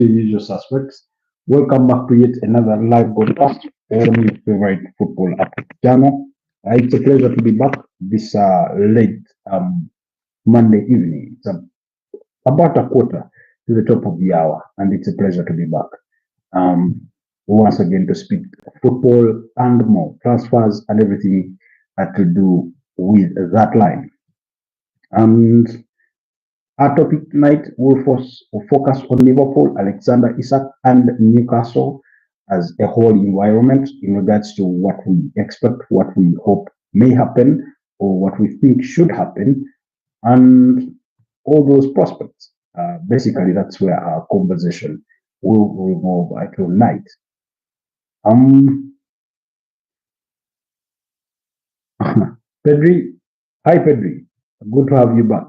the usual suspects. Welcome back to yet another live broadcast on your favorite football app channel. It's a pleasure to be back this late Monday evening. It's about a quarter to the top of the hour, and it's a pleasure to be back. Once again to speak football and more transfers and everything to do with that line. And our topic tonight will focus on Liverpool, Alexander Isak, and Newcastle as a whole environment in regards to what we expect, what we hope may happen, or what we think should happen, and all those prospects. Basically, that's where our conversation will revolve tonight. Pedri, hi Pedri, good to have you back.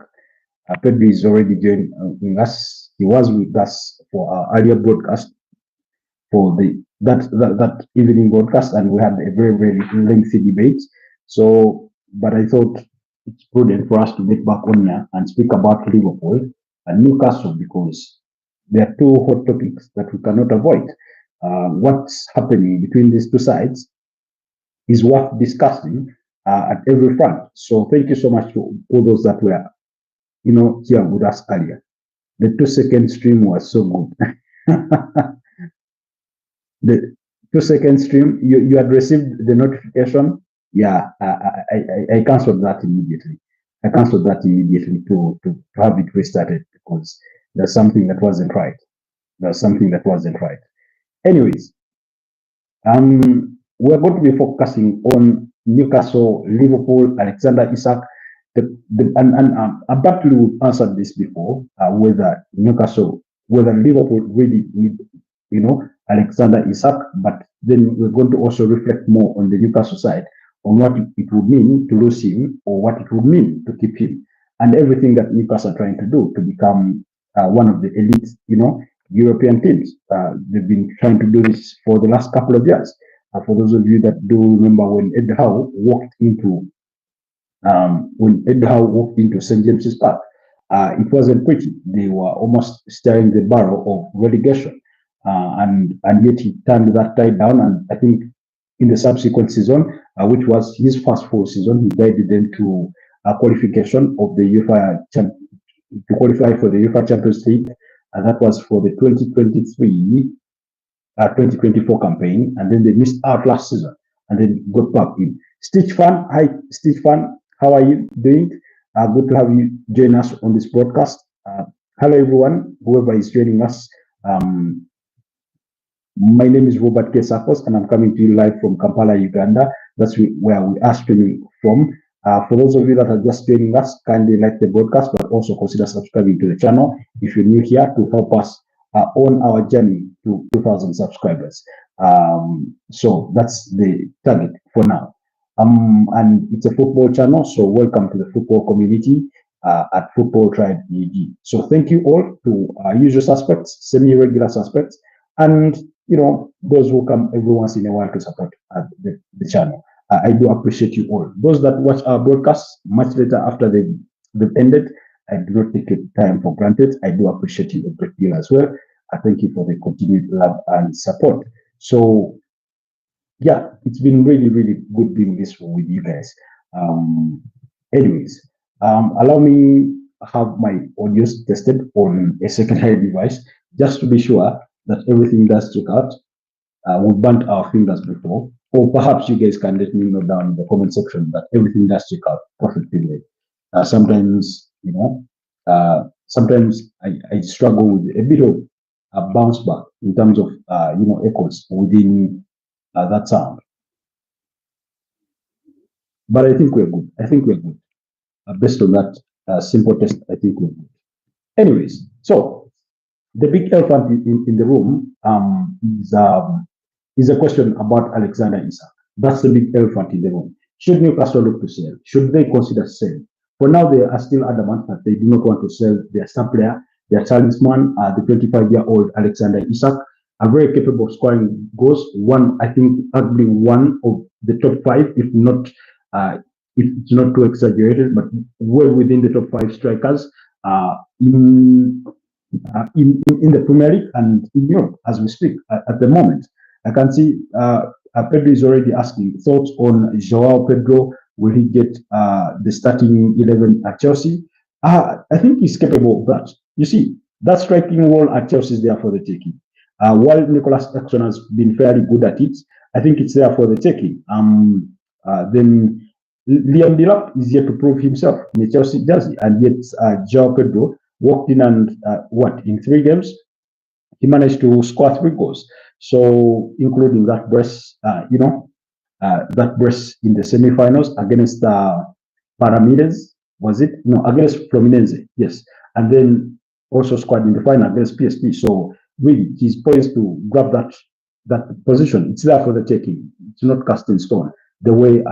Pedri is already joining us. He was with us for our earlier broadcast, for that evening broadcast, and we had a very lengthy debate. So, but I thought it's prudent for us to get back on here and speak about Liverpool and Newcastle because there are two hot topics that we cannot avoid. What's happening between these two sides is worth discussing at every front. So, thank you so much to all those that were here with us earlier. The 2-second stream was so good. The 2-second stream, you had received the notification. Yeah, I canceled that immediately. I canceled that immediately to have it restarted because there's something that wasn't right. There's something that wasn't right. Anyways, we're going to be focusing on Newcastle, Liverpool, Alexander Isak. And Bartley would answered this before, whether Liverpool really need, Alexander Isak, but then we're going to also reflect more on the Newcastle side on what it would mean to lose him or what it would mean to keep him and everything that Newcastle are trying to do to become one of the elite, European teams. They've been trying to do this for the last couple of years. For those of you that do remember when Ed Howe walked into St. James's Park, it wasn't pretty. They were almost staring the barrel of relegation, and yet he turned that tide down. And I think in the subsequent season, which was his first full season, he guided them to a qualification of the UEFA to qualify for the UEFA Champions League, and that was for the 2023-2024 campaign. And then they missed out last season, and then got back in. Stitch Fan, hi Stitch Fan. How are you doing? Good to have you join us on this broadcast. Hello, everyone, whoever is joining us. My name is Robert K. Sakos, and I'm coming to you live from Kampala, Uganda. That's where we are streaming from. For those of you that are just joining us, kindly like the broadcast, but also consider subscribing to the channel if you're new here to help us on our journey to 2,000 subscribers. So that's the target for now. And it's a football channel, so welcome to the football community at Footballtribeug. So thank you all to our usual suspects, semi-regular suspects, and those who come every once in a while to support the channel. I do appreciate you all. Those that watch our broadcasts much later after they've ended, I do not take your time for granted. I do appreciate you a great deal as well. I thank you for the continued love and support. So yeah, it's been really good doing this with you guys. Anyways, allow me have my audio tested on a secondary device just to be sure that everything does check out. We've burnt our fingers before, or perhaps you guys can let me know down in the comment section that everything does check out perfectly. Sometimes, sometimes I struggle with a bit of a bounce back in terms of, echoes within that sound. But I think we're good. Based on that simple test, I think we're good. Anyways, so the big elephant in the room is a question about Alexander Isak. That's the big elephant in the room. Should Newcastle look to sell? Should they consider selling? For now, they are still adamant that they do not want to sell their star player, their talisman, the 25-year-old Alexander Isak, are very capable of scoring goals. I think, arguably one of the top 5, if it's not too exaggerated, but well within the top 5 strikers in in the Premier League and in Europe as we speak at the moment. I can see Pedro is already asking thoughts on Joao Pedro. Will he get the starting 11 at Chelsea? I think he's capable of that. You see, that striking role at Chelsea is there for the taking. While Nicholas Jackson has been fairly good at it, I think it's there for the taking. Then Liam Delap is yet to prove himself in the Chelsea jersey, and yet Joao Pedro walked in and in 3 games he managed to score 3 goals. So including that brace, that brace in the semi-finals against Paramides, was it? No, against Fluminense, yes. And then also scored in the final against PSP. So really, he's poised to grab that position. It's there for the taking. It's not cast in stone. The way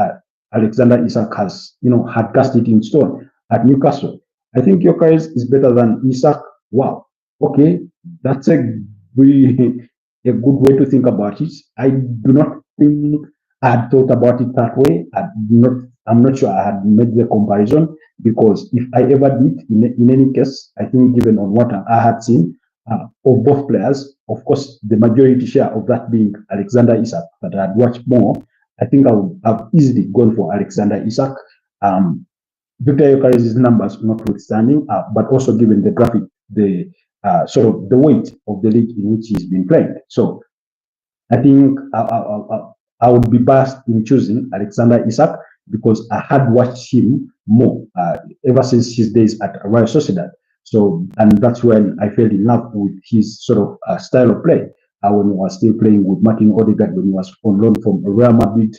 Alexander Isak has, had cast it in stone at Newcastle. I think Gyökeres is better than Isak. Wow. Okay, that's a good way to think about it. I do not think I had thought about it that way. I'm not sure I had made the comparison, because if I ever did, in any case, I think given on what I had seen of both players, of course, the majority share of that being Alexander Isak, that I had watched more, I think I would have easily gone for Alexander Isak. Victor Gyökeres' numbers notwithstanding, but also given the graphic, the sort of the weight of the league in which he's been playing. So I think I would be biased in choosing Alexander Isak, because I had watched him more ever since his days at Real Sociedad. So, and that's when I fell in love with his sort of style of play. When he was still playing with Martin Odegaard, when he was on loan from Real Madrid,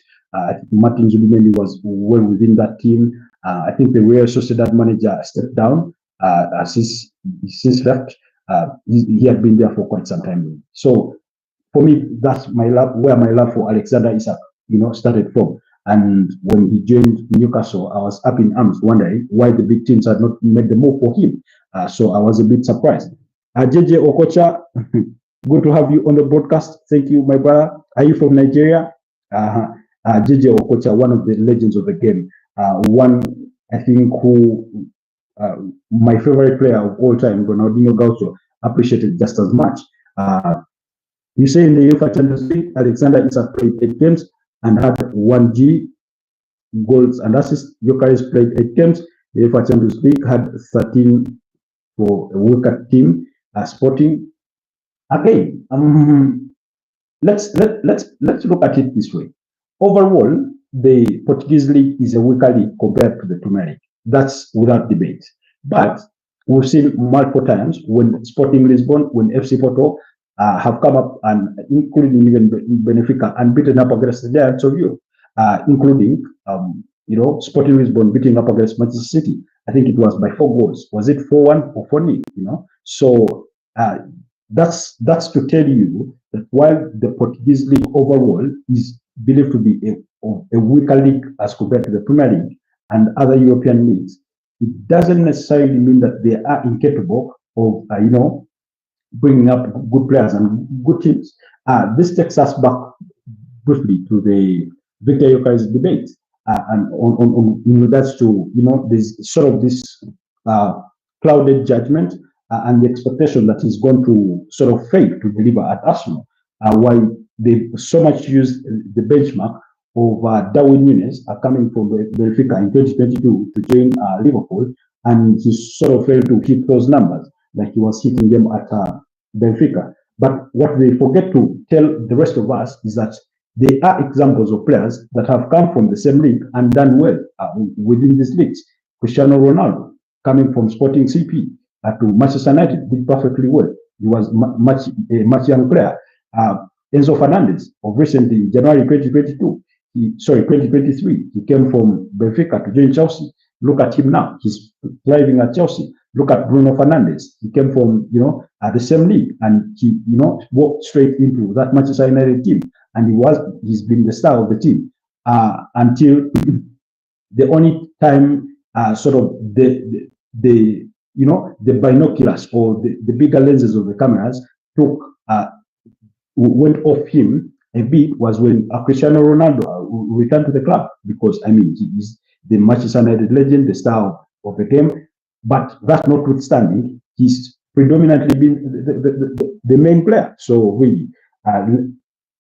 Martin Zubimendi was well within that team. I think the Real Sociedad manager stepped down since left. He had been there for quite some time. So for me, that's my love, where my love for Alexander Isak, started from. And when he joined Newcastle, I was up in arms wondering why the big teams had not made the move for him. So I was a bit surprised. JJ Okocha, good to have you on the broadcast. Thank you, my brother. Are you from Nigeria? JJ Okocha, one of the legends of the game. One, I think, who my favorite player of all time, Ronaldinho Gaucho, appreciated just as much. You say in the UEFA Champions League, Alexander Isak played 8 games and had 1 goals and assists. Gyökeres played 8 games. The UEFA Champions League had 13 for a weaker team, Sporting. Again, let's look at it this way. Overall, the Portuguese league is a weaker league compared to the Premier League. That's without debate. But we've seen multiple times when Sporting Lisbon, when FC Porto have come up, and including even Benfica, and beaten up against the giants of Europe, including Sporting Lisbon beating up against Manchester City. I think it was by 4 goals. Was it 4-1 or 4-0? So that's to tell you that while the Portuguese league overall is believed to be a weaker league as compared to the Premier League and other European leagues, it doesn't necessarily mean that they are incapable of bringing up good players and good teams. This takes us back briefly to the Victor Gyökeres debate, and in regards to this sort of this clouded judgment and the expectation that he's going to sort of fail to deliver at Arsenal, while they so much use the benchmark of Darwin Núñez coming from Benfica in 2022 to join Liverpool, and he sort of failed to hit those numbers like he was hitting them at Benfica. But what they forget to tell the rest of us is that there are examples of players that have come from the same league and done well within these leagues. Cristiano Ronaldo, coming from Sporting CP to Manchester United, did perfectly well. He was a much young player. Enzo Fernandez, of recently, January 2023, he came from Benfica to join Chelsea. Look at him now. He's thriving at Chelsea. Look at Bruno Fernandes. He came from, the same league, and he, walked straight into that Manchester United team. And he's been the star of the team until the only time, sort of the binoculars or the bigger lenses of the cameras went off him a bit was when Cristiano Ronaldo returned to the club, because he is the Manchester United legend, the star of the game. But that notwithstanding, he's predominantly been the main player. So really, uh,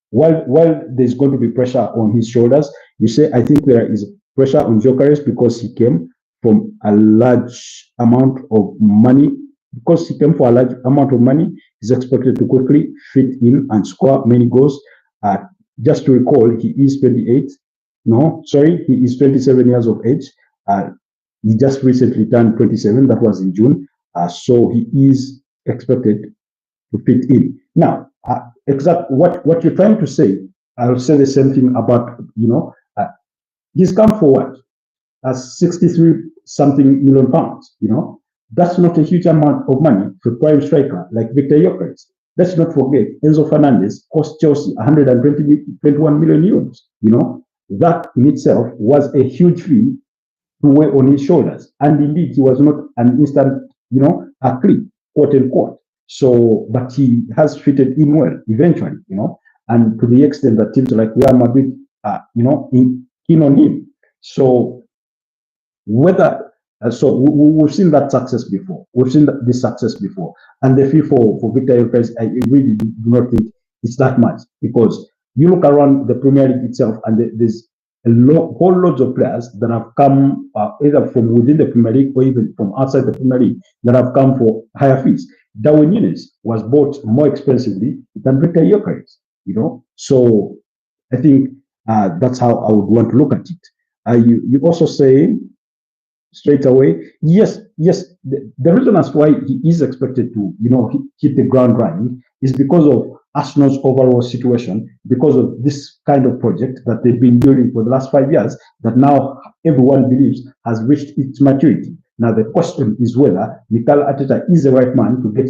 while there's going to be pressure on his shoulders, you say I think there is pressure on Gyökeres because he came from a large amount of money. Because he came for a large amount of money, he's expected to quickly fit in and score many goals. Uh, just to recall, he is 28. No, sorry, he is 27 years of age. He just recently turned 27. That was in June. So he is expected to fit in. Now, exact what you're trying to say, I'll say the same thing about, he's come forward as 63 something million pounds, That's not a huge amount of money for a prime striker like Victor Gyökeres. Let's not forget, Enzo Fernandez cost Chelsea 121 million euros, That in itself was a huge fee to weigh on his shoulders. And indeed, he was not an instant, a clip, quote unquote. So, but he has fitted in well eventually, and to the extent that teams like Real Madrid are, keen on him. So, we've seen that success before. We've seen this success before, and the fee for Victor Gyökeres, I really do not think it's that much, because you look around the Premier League itself, and there's whole loads of players that have come either from within the Premier League or even from outside the Premier League that have come for higher fees. Darwin Núñez was bought more expensively than Victor Gyökeres, So I think that's how I would want to look at it. You also say straight away, yes. The reason as why he is expected to, hit the ground running is because of Arsenal's overall situation, because of this kind of project that they've been building for the last 5 years, that now everyone believes has reached its maturity. Now the question is whether Mikel Arteta is the right man to get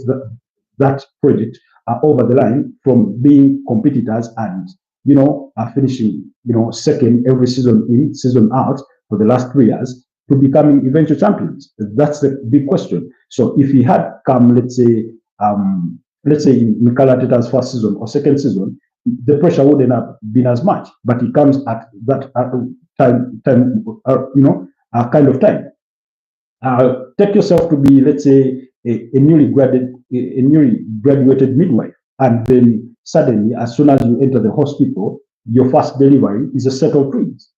that project over the line, from being competitors and finishing second every season in, season out for the last 3 years, to becoming eventual champions. That's the big question. So if he had come, let's say in Mikel Arteta's first season or second season, the pressure wouldn't have been as much. But he comes at that kind of time. Take yourself to be, let's say, a newly graduated midwife, and then suddenly, as soon as you enter the hospital, your first delivery is a set of twins.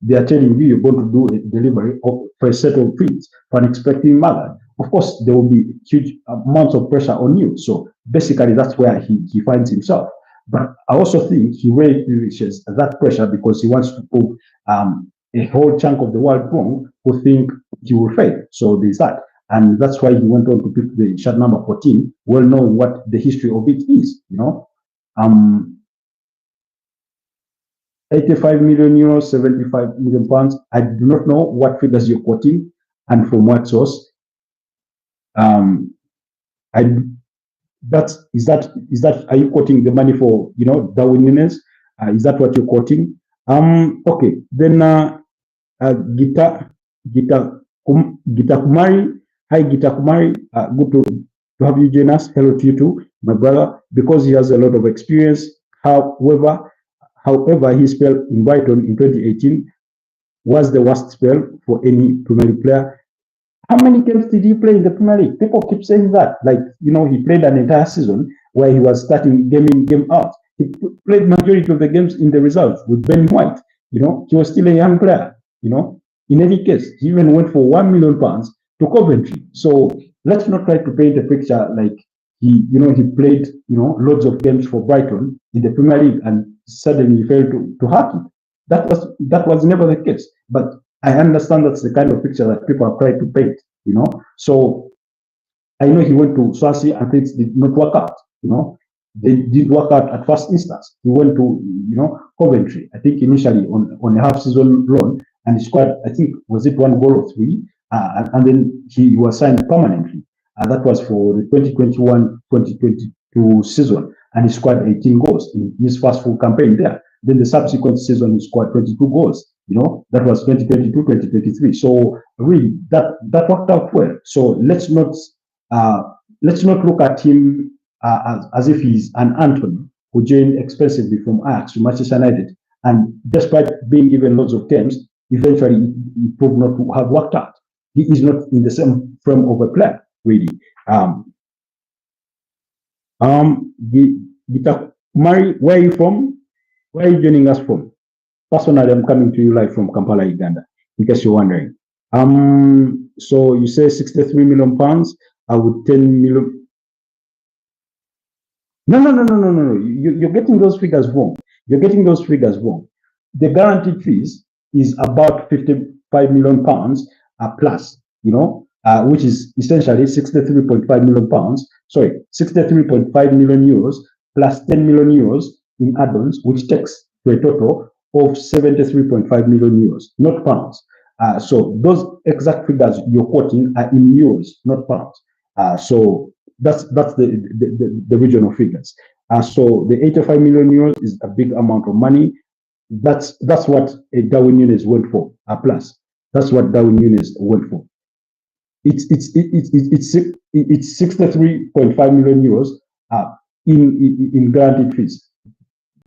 They are telling you you're going to do a delivery for a set of twins for an expecting mother. Of course, there will be huge amounts of pressure on you. So basically, that's where he finds himself. But I also think he really reaches that pressure because he wants to prove a whole chunk of the world wrong who think he will fail. So there's that. And that's why he went on to pick the shirt number 14, well knowing what the history of it is, 85 million euros, 75 million pounds. I do not know what figures you're quoting and from what source. Are you quoting the money for, Darwin Núñez? Is that what you're quoting? Okay, then Gita Kumari. Hi, Gita Kumari. Good to have you join us. Hello to you too, my brother, because he has a lot of experience. However, his spell in Brighton in 2018 was the worst spell for any Premier League player. How many games did he play in the Premier League? People keep saying that. Like, he played an entire season where he was starting game in, game out. He played majority of the games in the reserves with Ben White. He was still a young player. In any case, he even went for £1 million to Coventry. So let's not try to paint a picture like he played, loads of games for Brighton in the Premier League and suddenly failed to hack it. That was never the case. But I understand that's the kind of picture that people are trying to paint, So I know he went to Swansea and things did not work out, They did work out at first instance. He went to, Coventry, I think initially on a half-season loan, and he scored, I think, was it 1 goal or 3? And then he was signed permanently. That was for the 2021-2022 season, and he scored 18 goals in his first full campaign there. Then the subsequent season, he scored 22 goals. That was 2022-2023. So really, that worked out well. So let's not look at him as if he's an Anthony who joined expensively from Ajax to Manchester United, and despite being given lots of games, eventually he proved not to have worked out. He is not in the same frame of a player, really. Mari, where are you from? Where are you joining us from? Personally, I'm coming to you live from Kampala, Uganda, in case you're wondering. So you say 63 million pounds, I would 10 million. No. You're getting those figures wrong. You're getting those figures wrong. The guaranteed fees is about 55 million pounds plus, which is essentially 63.5 million pounds. Sorry, 63.5 million euros plus 10 million euros in add-ons, which takes to a total of 73.5 million euros, not pounds. So those exact figures you're quoting are in euros, not pounds. So that's the regional figures. So the 85 million euros is a big amount of money. That's what a Darwin Nunes went for. Plus, that's what Darwin Nunes went for. It's 63.5 million euros in guaranteed fees.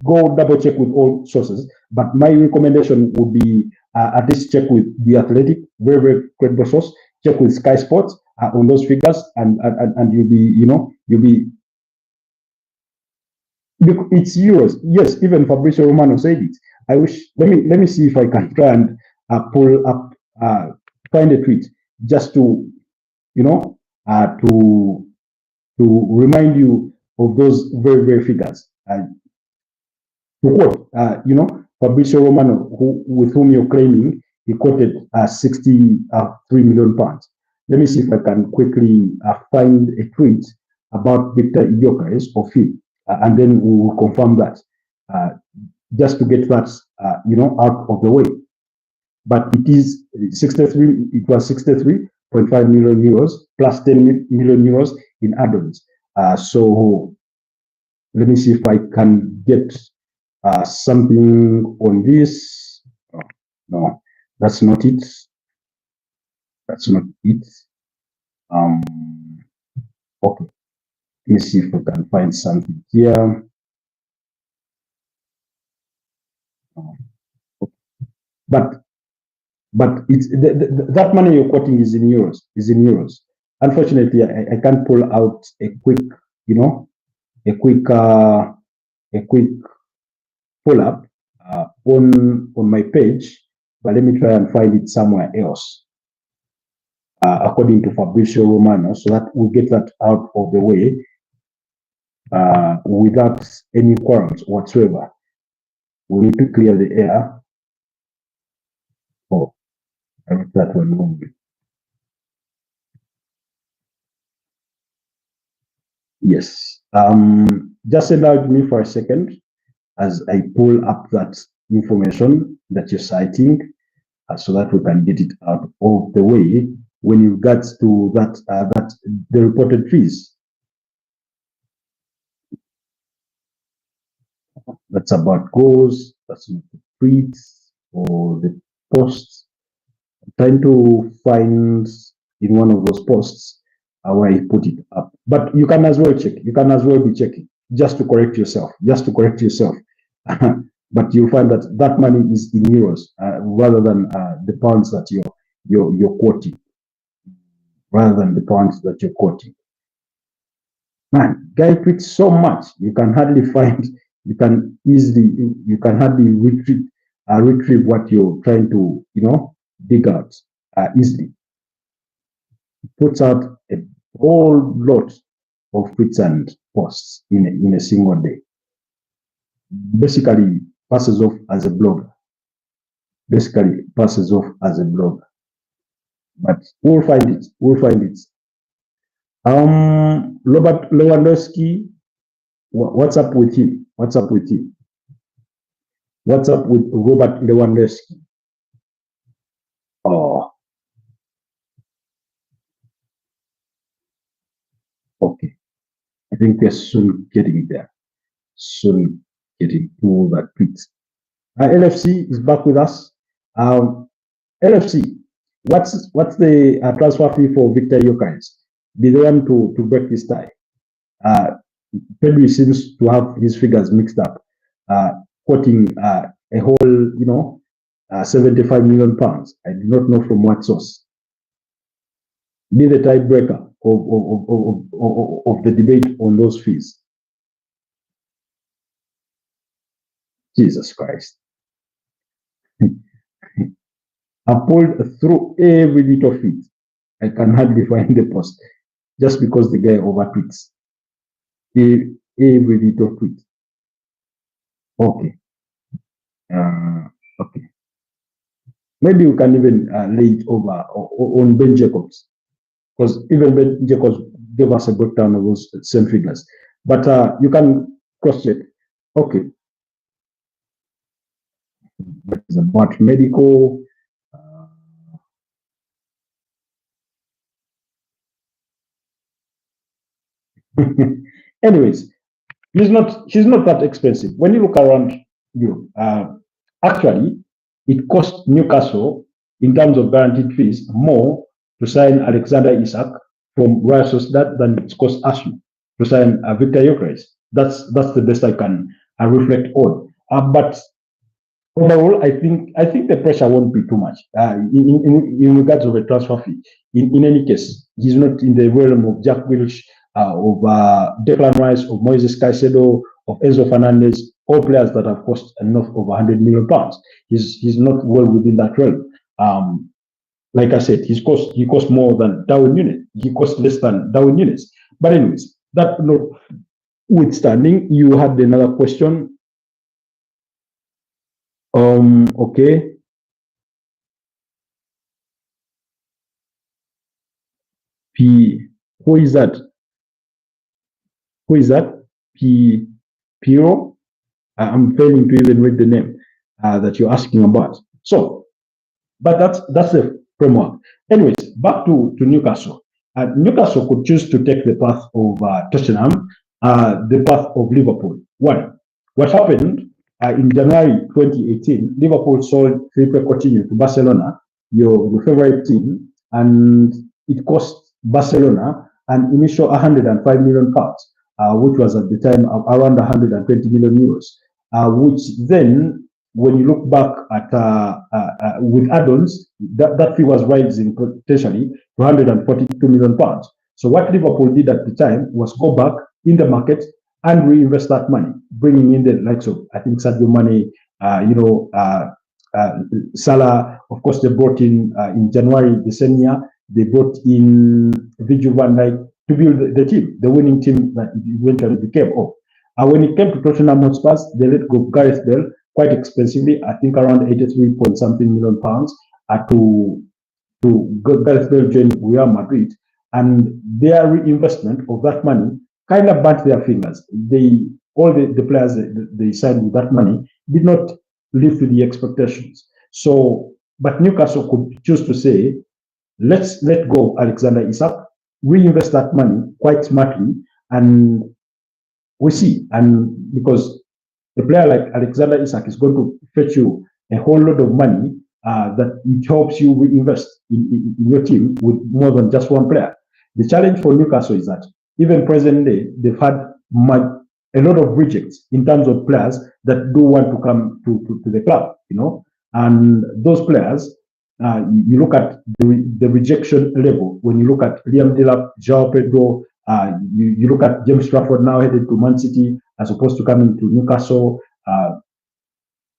Go double check with all sources, but my recommendation would be at least check with The Athletic, very, very credible source. Check with Sky Sports on those figures, and you'll be. It's euros. Yes, even Fabrizio Romano said it. I wish. Let me see if I can try and pull up, find a tweet just to, to remind you of those very, very figures. To quote, Fabrizio Romano, with whom you're claiming, he quoted 63 million pounds. Let me see if I can quickly find a tweet about Victor Gyökeres of him, and then we will confirm that, just to get that, out of the way. But it is 63. It was 63.5 million euros plus 10 million euros in add-ons. So let me see if I can get something on this. No, that's not it. That's not it. Okay. Let me see if we can find something here. But it's that money you're quoting is in euros. Unfortunately, I can't pull out a quick, a quick pull up on my page. But let me try and find it somewhere else, according to Fabrizio Romano, so that we get that out of the way without any quarrels whatsoever. We need to clear the air. Oh, I wrote that one wrong. Yes. Just allow me for a second as I pull up that information that you're citing, so that we can get it out of the way when you get to that the reported fees. That's about goals. That's not the tweets or the posts. I'm trying to find in one of those posts where I put it up. But you can as well check. You can as well be checking just to correct yourself. But you'll find that that money is in euros rather than the pounds that you're quoting. Man, guy tweets so much you can hardly find. You can hardly retrieve what you're trying to dig out easily. It puts out a whole lot of tweets and posts in a single day. Basically passes off as a blogger. But we'll find it. Robert Lewandowski, what's up with him? What's up with Robert Lewandowski? Oh, okay. I think we're soon getting there. Getting to that tweet. LFC is back with us. LFC, what's the transfer fee for Victor Gyökeres? Did they want to break this tie? Pedri seems to have his figures mixed up, quoting a whole, 75 million pounds. I do not know from what source. Be the tiebreaker of the debate on those fees. Jesus Christ. I pulled through every little feed. I can hardly find the post just because the guy overtweets. Every little tweet. Okay. Okay. Maybe we can even lay it over on Ben Jacobs, because even Ben Jacobs gave us a breakdown of those same figures. But you can cross check. Okay. What is about medical? Anyways, she's not that expensive. When you look around Europe, actually, it cost Newcastle in terms of guaranteed fees more to sign Alexander Isak from Real Sociedad than it cost Arsenal to sign Victor Gyökeres. That's the best I can reflect on. But overall, I think the pressure won't be too much in regards of a transfer fee. In any case, he's not in the realm of Jack Grealish, of Declan Rice, of Moises Caicedo, of Enzo Fernandez, all players that have cost enough of £100 million. He's not well within that realm. Like I said, he cost more than Darwin Núñez. He cost less than Darwin Núñez. But anyways, that notwithstanding, you had another question. Okay. Who is that? Who is that? Piro? I'm failing to even read the name that you're asking about. So, but that's the framework. Anyways, back to Newcastle. Newcastle could choose to take the path of Tottenham, the path of Liverpool. One, what happened in January 2018, Liverpool sold Felipe Coutinho to Barcelona, your favorite team, and it cost Barcelona an initial £105 million, which was at the time around 120 million euros, which then, when you look back at with add-ons, that fee was rising potentially to £142 million. So what Liverpool did at the time was go back in the market and reinvest that money, bringing in the likes of, I think, Sadio Mane, Salah. Of course, they brought in January the same year, they brought in Virgil van Dijk to build the team, the winning team that it eventually became. When it came to Tottenham Hotspur, they let go Gareth Bale quite expensively, I think around 83 point something million pounds, to Gareth Bale join Real Madrid, and their reinvestment of that money kind of burnt their fingers. All the players they signed with that money did not live to the expectations. So, but Newcastle could choose to say, let's let go Alexander Isak, reinvest that money quite smartly, and we see. And because a player like Alexander Isak is going to fetch you a whole lot of money, that it helps you reinvest in your team with more than just one player. The challenge for Newcastle is that even present day, they've had a lot of rejects in terms of players that do want to come to the club, and those players, you look at the rejection level. When you look at Liam Delap, João Pedro, you look at James Trafford now headed to Man City as opposed to coming to Newcastle.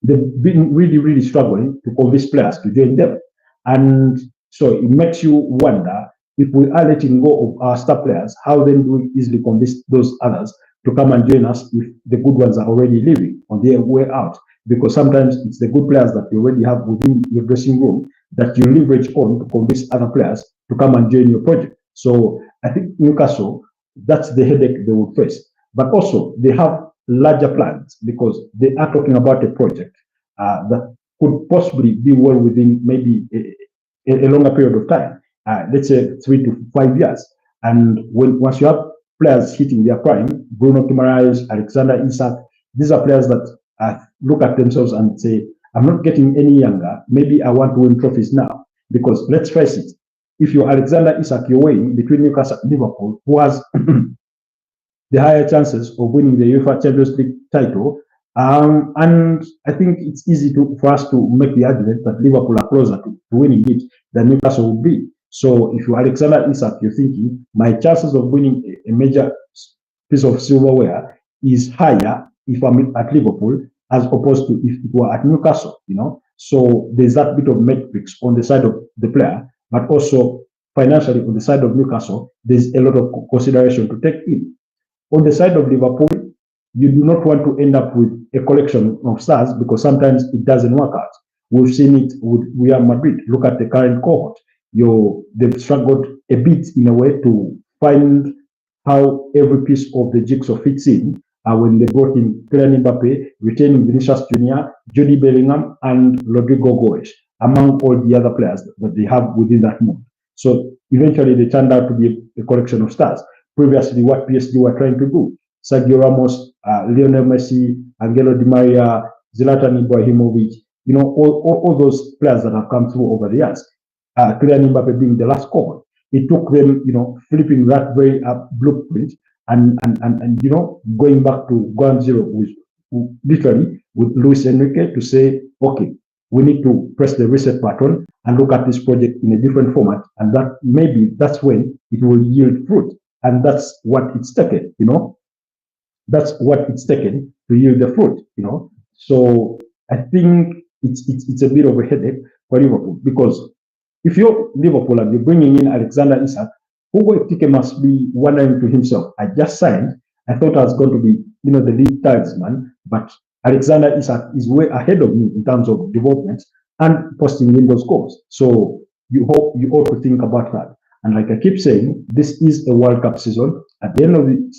They've been really, really struggling to convince players to join them. And so it makes you wonder, if we are letting go of our star players, how then do we easily convince those others to come and join us if the good ones are already leaving on their way out? Because sometimes it's the good players that you already have within your dressing room that you leverage on to convince other players to come and join your project. So I think Newcastle, that's the headache they will face. But also, they have larger plans because they are talking about a project that could possibly be well within maybe a longer period of time, let's say 3 to 5 years. And once you have players hitting their prime, Bruno Guimaraes, Alexander Isak, these are players that look at themselves and say, I'm not getting any younger. Maybe I want to win trophies now. Because let's face it, if you're Alexander Isak, you're weighing between Newcastle and Liverpool, who has the higher chances of winning the UEFA Champions League title. And I think it's easy for us to make the argument that Liverpool are closer to winning it than Newcastle will be. So if you're Alexander Isak, you're thinking, my chances of winning a major piece of silverware is higher if I'm at Liverpool as opposed to if it were at Newcastle, So there's that bit of metrics on the side of the player, but also financially on the side of Newcastle, there's a lot of consideration to take in. On the side of Liverpool, you do not want to end up with a collection of stars because sometimes it doesn't work out. We've seen it with Real Madrid. Look at the current cohort. They've struggled a bit in a way to find how every piece of the jigsaw fits in. When they brought in Kylian Mbappe, retaining Vinicius Junior, Jude Bellingham, and Rodrigo Goes, among all the other players that they have within that mold. So eventually they turned out to be a collection of stars. Previously, what PSG were trying to do, Sergio Ramos, Lionel Messi, Angelo Di Maria, Zlatan Ibrahimovic, all those players that have come through over the years, Kylian Mbappe being the last cohort. It took them, flipping that very blueprint and going back to ground zero with literally with Luis Enrique to say, okay, we need to press the reset button and look at this project in a different format, and that maybe that's when it will yield fruit. And that's what it's taken, That's what it's taken to yield the fruit, So I think it's a bit of a headache for Liverpool, because if you're Liverpool and you're bringing in Alexander Isak, Hugo Ekitike must be wondering to himself, I just signed, I thought I was going to be, the lead talisman, but Alexander Isak is way ahead of me in terms of development and posting in those goals. So you ought to think about that. And like I keep saying, this is a World Cup season. At the end of it,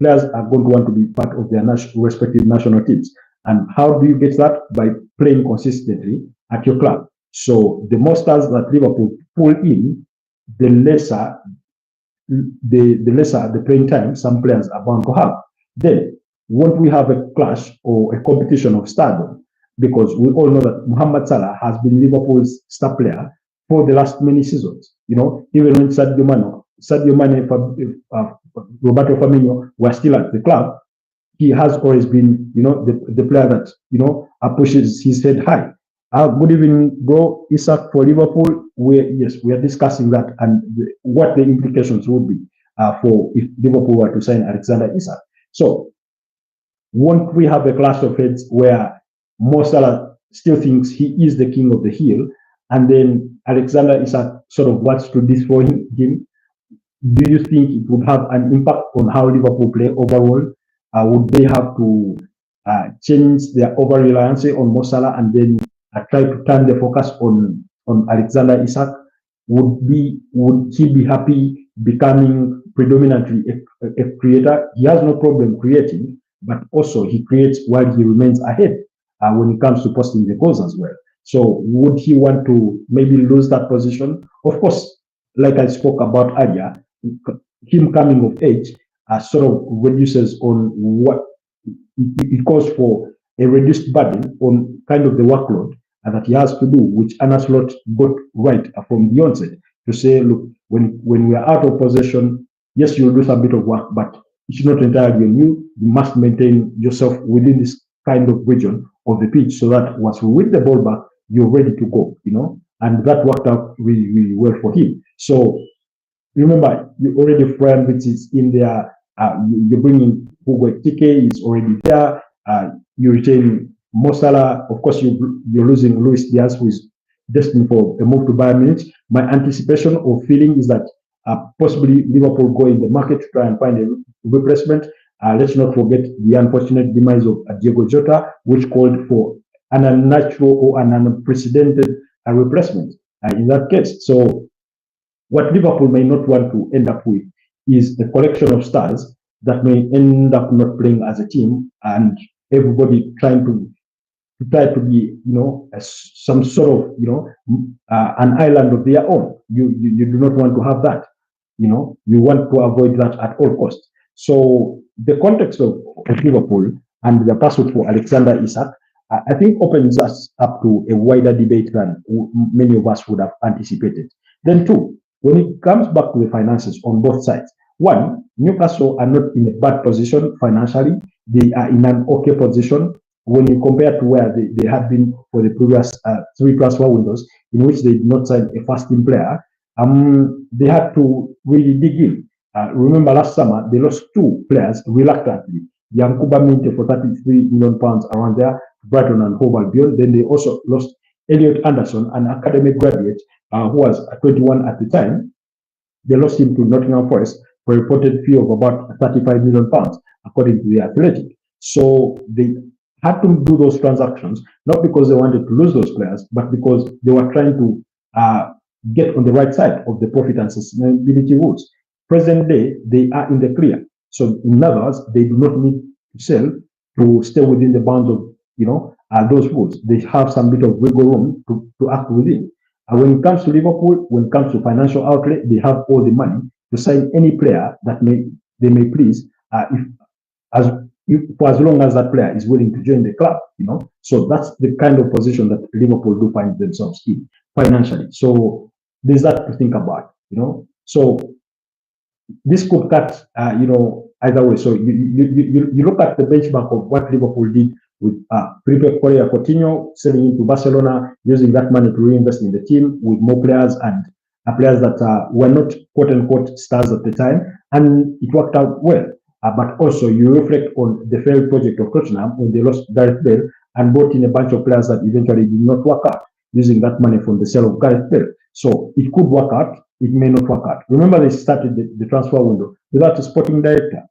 players are going to want to be part of their respective national teams. And how do you get that? By playing consistently at your club. So the more stars that Liverpool pull in, the lesser the playing time some players are bound to have. Then, won't we have a clash or a competition of stardom? Because we all know that Mohamed Salah has been Liverpool's star player for the last many seasons. Even when Sadio Mane, Roberto Firmino were still at the club, he has always been, the player that, pushes his head high. Good evening, bro. Isak for Liverpool. We are discussing that and what the implications would be for if Liverpool were to sign Alexander Isak. So, won't we have a clash of heads where Mo Salah still thinks he is the king of the hill, and then Alexander Isak sort of wants to destroy him? Do you think it would have an impact on how Liverpool play overall? Would they have to change their over-reliance on Mo Salah and then try to turn the focus on Alexander Isak? Would he be happy becoming predominantly a creator? He has no problem creating, but also he creates while he remains ahead when it comes to posting the goals as well. So would he want to maybe lose that position? Of course, like I spoke about earlier, him coming of age sort of reduces on what it calls for, a reduced burden on kind of the workload that he has to do, which Arne Slot got right from the onset to say, look, when we are out of possession, yes, you'll do some bit of work, but it's not entirely on you. You must maintain yourself within this kind of region of the pitch so that once we win the ball back, you're ready to go, and that worked out really, really well for him. So remember, you already friend which is in there. You're bringing Hugo Ekitike is already there. You retain Mo Salah. Of course, you're losing Luis Diaz, who is destined for a move to Bayern Munich. My anticipation or feeling is that possibly Liverpool go in the market to try and find a replacement. Let's not forget the unfortunate demise of Diego Jota, which called for an unnatural or an unprecedented replacement in that case. So what Liverpool may not want to end up with is a collection of stars that may end up not playing as a team, and everybody trying to be, some sort of, an island of their own. You do not want to have that. You want to avoid that at all costs. So the context of Liverpool and the pursuit for Alexander Isak, I think opens us up to a wider debate than many of us would have anticipated. Then two, when it comes back to the finances on both sides, one, Newcastle are not in a bad position financially. They are in an okay position when you compare to where they had been for the previous 3 transfer windows, in which they did not sign a first-team player. They had to really dig in. Remember last summer, they lost 2 players reluctantly Yankuba Minte for £33 million around there, Brighton and Hove Albion. Then they also lost Elliot Anderson, an academic graduate who was 21 at the time. They lost him to Nottingham Forest for a reported fee of about £35 million, according to the Athletic. So they had to do those transactions, not because they wanted to lose those players, but because they were trying to get on the right side of the profit and sustainability rules. Present day, they are in the clear. So in other words, they do not need to sell to stay within the bounds of those rules. They have some bit of wiggle room to act within. And when it comes to Liverpool, when it comes to financial outlet, they have all the money to sign any player that they may please, for as long as that player is willing to join the club. So that's the kind of position that Liverpool do find themselves in financially. So there's that to think about. So this could cut, either way. So you look at the benchmark of what Liverpool did with Felipe Correa Coutinho selling into Barcelona, using that money to reinvest in the team with more players and players that were not quote-unquote stars at the time, and it worked out well. But also you reflect on the failed project of Tottenham when they lost Gareth Bale and brought in a bunch of players that eventually did not work out, using that money from the sale of Gareth Bale. So it could work out, it may not work out. Remember, they started the transfer window without a sporting director,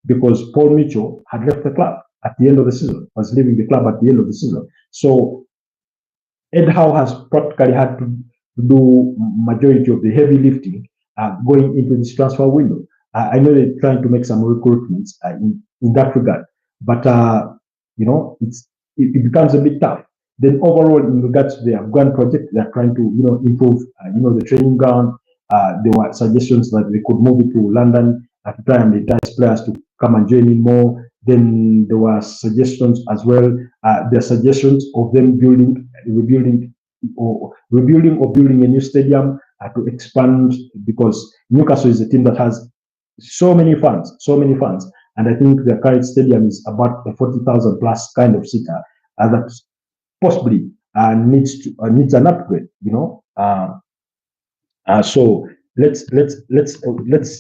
because Paul Mitchell had left the club at the end of the season, was leaving the club at the end of the season. So Ed Howe has practically had to do majority of the heavy lifting going into this transfer window. I know they're trying to make some recruitments in that regard, but it becomes a bit tough. Then overall, in regards to the Afghan project, they're trying to improve the training ground. There were suggestions that they could move it to London to try and entice players to come and join in more. Then there were suggestions as well. There are suggestions of them rebuilding or building a new stadium to expand, because Newcastle is a team that has so many fans, and I think the current stadium is about a 40,000 plus kind of seater that possibly needs an upgrade. So let's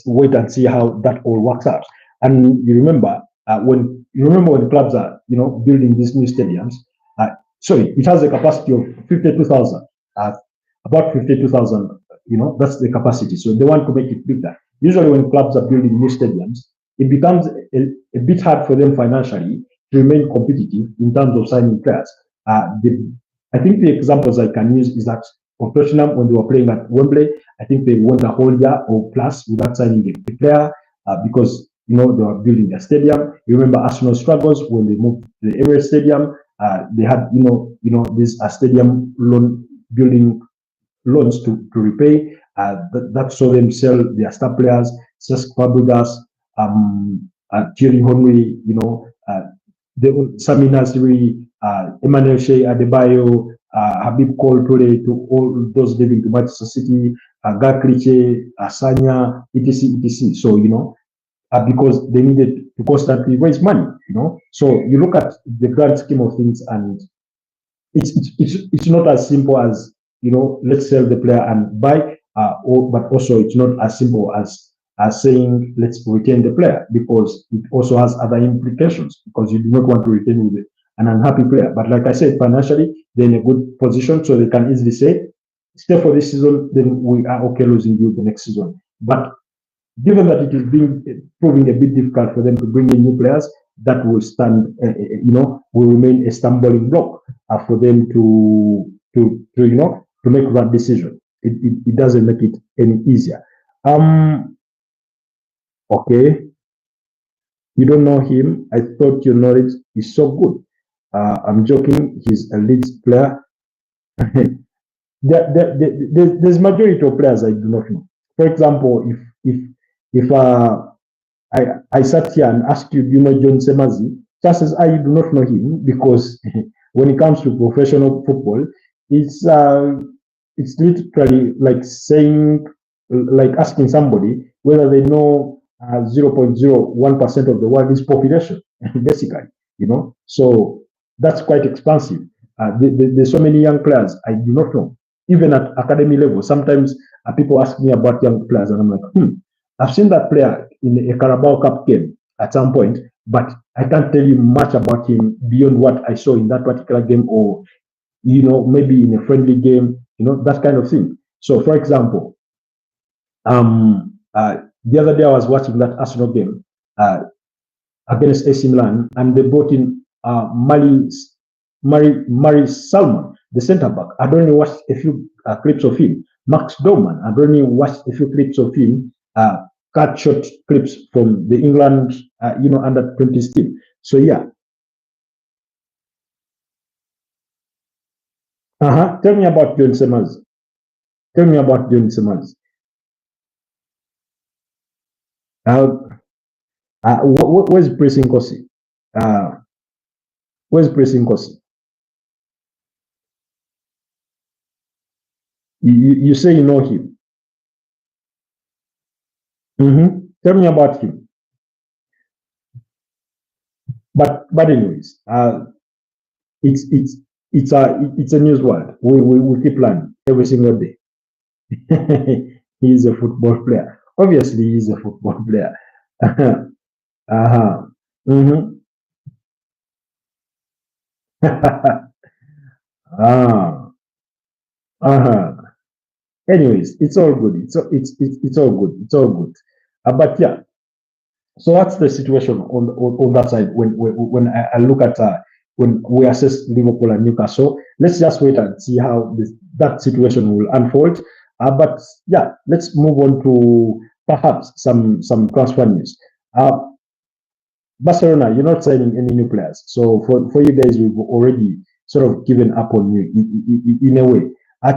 wait and see how that all works out. And you remember when clubs are building these new stadiums, it has a capacity of 52,000, about 52,000. That's the capacity. So they want to make it bigger. Usually, when clubs are building new stadiums, it becomes a bit hard for them financially to remain competitive in terms of signing players. I think the examples I can use is that for Tottenham, when they were playing at Wembley, I think they went a whole year or plus without signing a player because they were building their stadium. You remember Arsenal's struggles when they moved to the Emirates Stadium. They had this stadium building loans to repay. That saw them sell their star players, Cesc Fabregas, Thierry Henry, Sami Nasri, Emmanuel Shea Adebayo, Habib Cole Toure, to all those leaving to Manchester City, Gakriche, Asanya, etc. So, because they needed to constantly raise money, So you look at the grand scheme of things, and it's not as simple as, let's sell the player and buy, but also it's not as simple as saying let's retain the player, because it also has other implications, because you do not want to retain with an unhappy player. But like I said, financially they're in a good position, so they can easily say, stay for this season, then we are okay losing you the next season. But given that it is proving a bit difficult for them to bring in new players, that will will remain a stumbling block for them to make that decision. It doesn't make it any easier. Okay, you don't know him. I thought your knowledge is so good. I'm joking. He's a Leeds player. There's majority of players I do not know. For example, if I sat here and asked you, do you know John Semazi? Chances are you do not know him, because when it comes to professional football, it's literally like asking somebody whether they know 0.01% of the world's population, basically, So that's quite expansive. There's so many young players I do not know, even at academy level. Sometimes people ask me about young players, and I'm like, I've seen that player in a Carabao Cup game at some point, but I can't tell you much about him beyond what I saw in that particular game, or maybe in a friendly game, that kind of thing. So, for example, the other day I was watching that Arsenal game against AC Milan, and they brought in Mari Salmon, the centre back. I'd only watched a few clips of him. Max Doman, I'd only watched a few clips of him, cut short clips from the England, under 20s team. So yeah. Tell me about John Simmons. Tell me about John Simmons. Where's Pressing Kosi? Where's Pressing Kosi? You say you know him. Tell me about him. But anyways, it's a news world. We keep learning every single day. He is a football player. Obviously, he's a football player. Anyways, it's all good. It's all good. It's all good. But yeah, so that's the situation on that side when I look at when we assess Liverpool and Newcastle. Let's just wait and see how that situation will unfold. But yeah, let's move on to perhaps some transfer news. Barcelona, you're not signing any new players. So for you guys, we've already sort of given up on you in a way.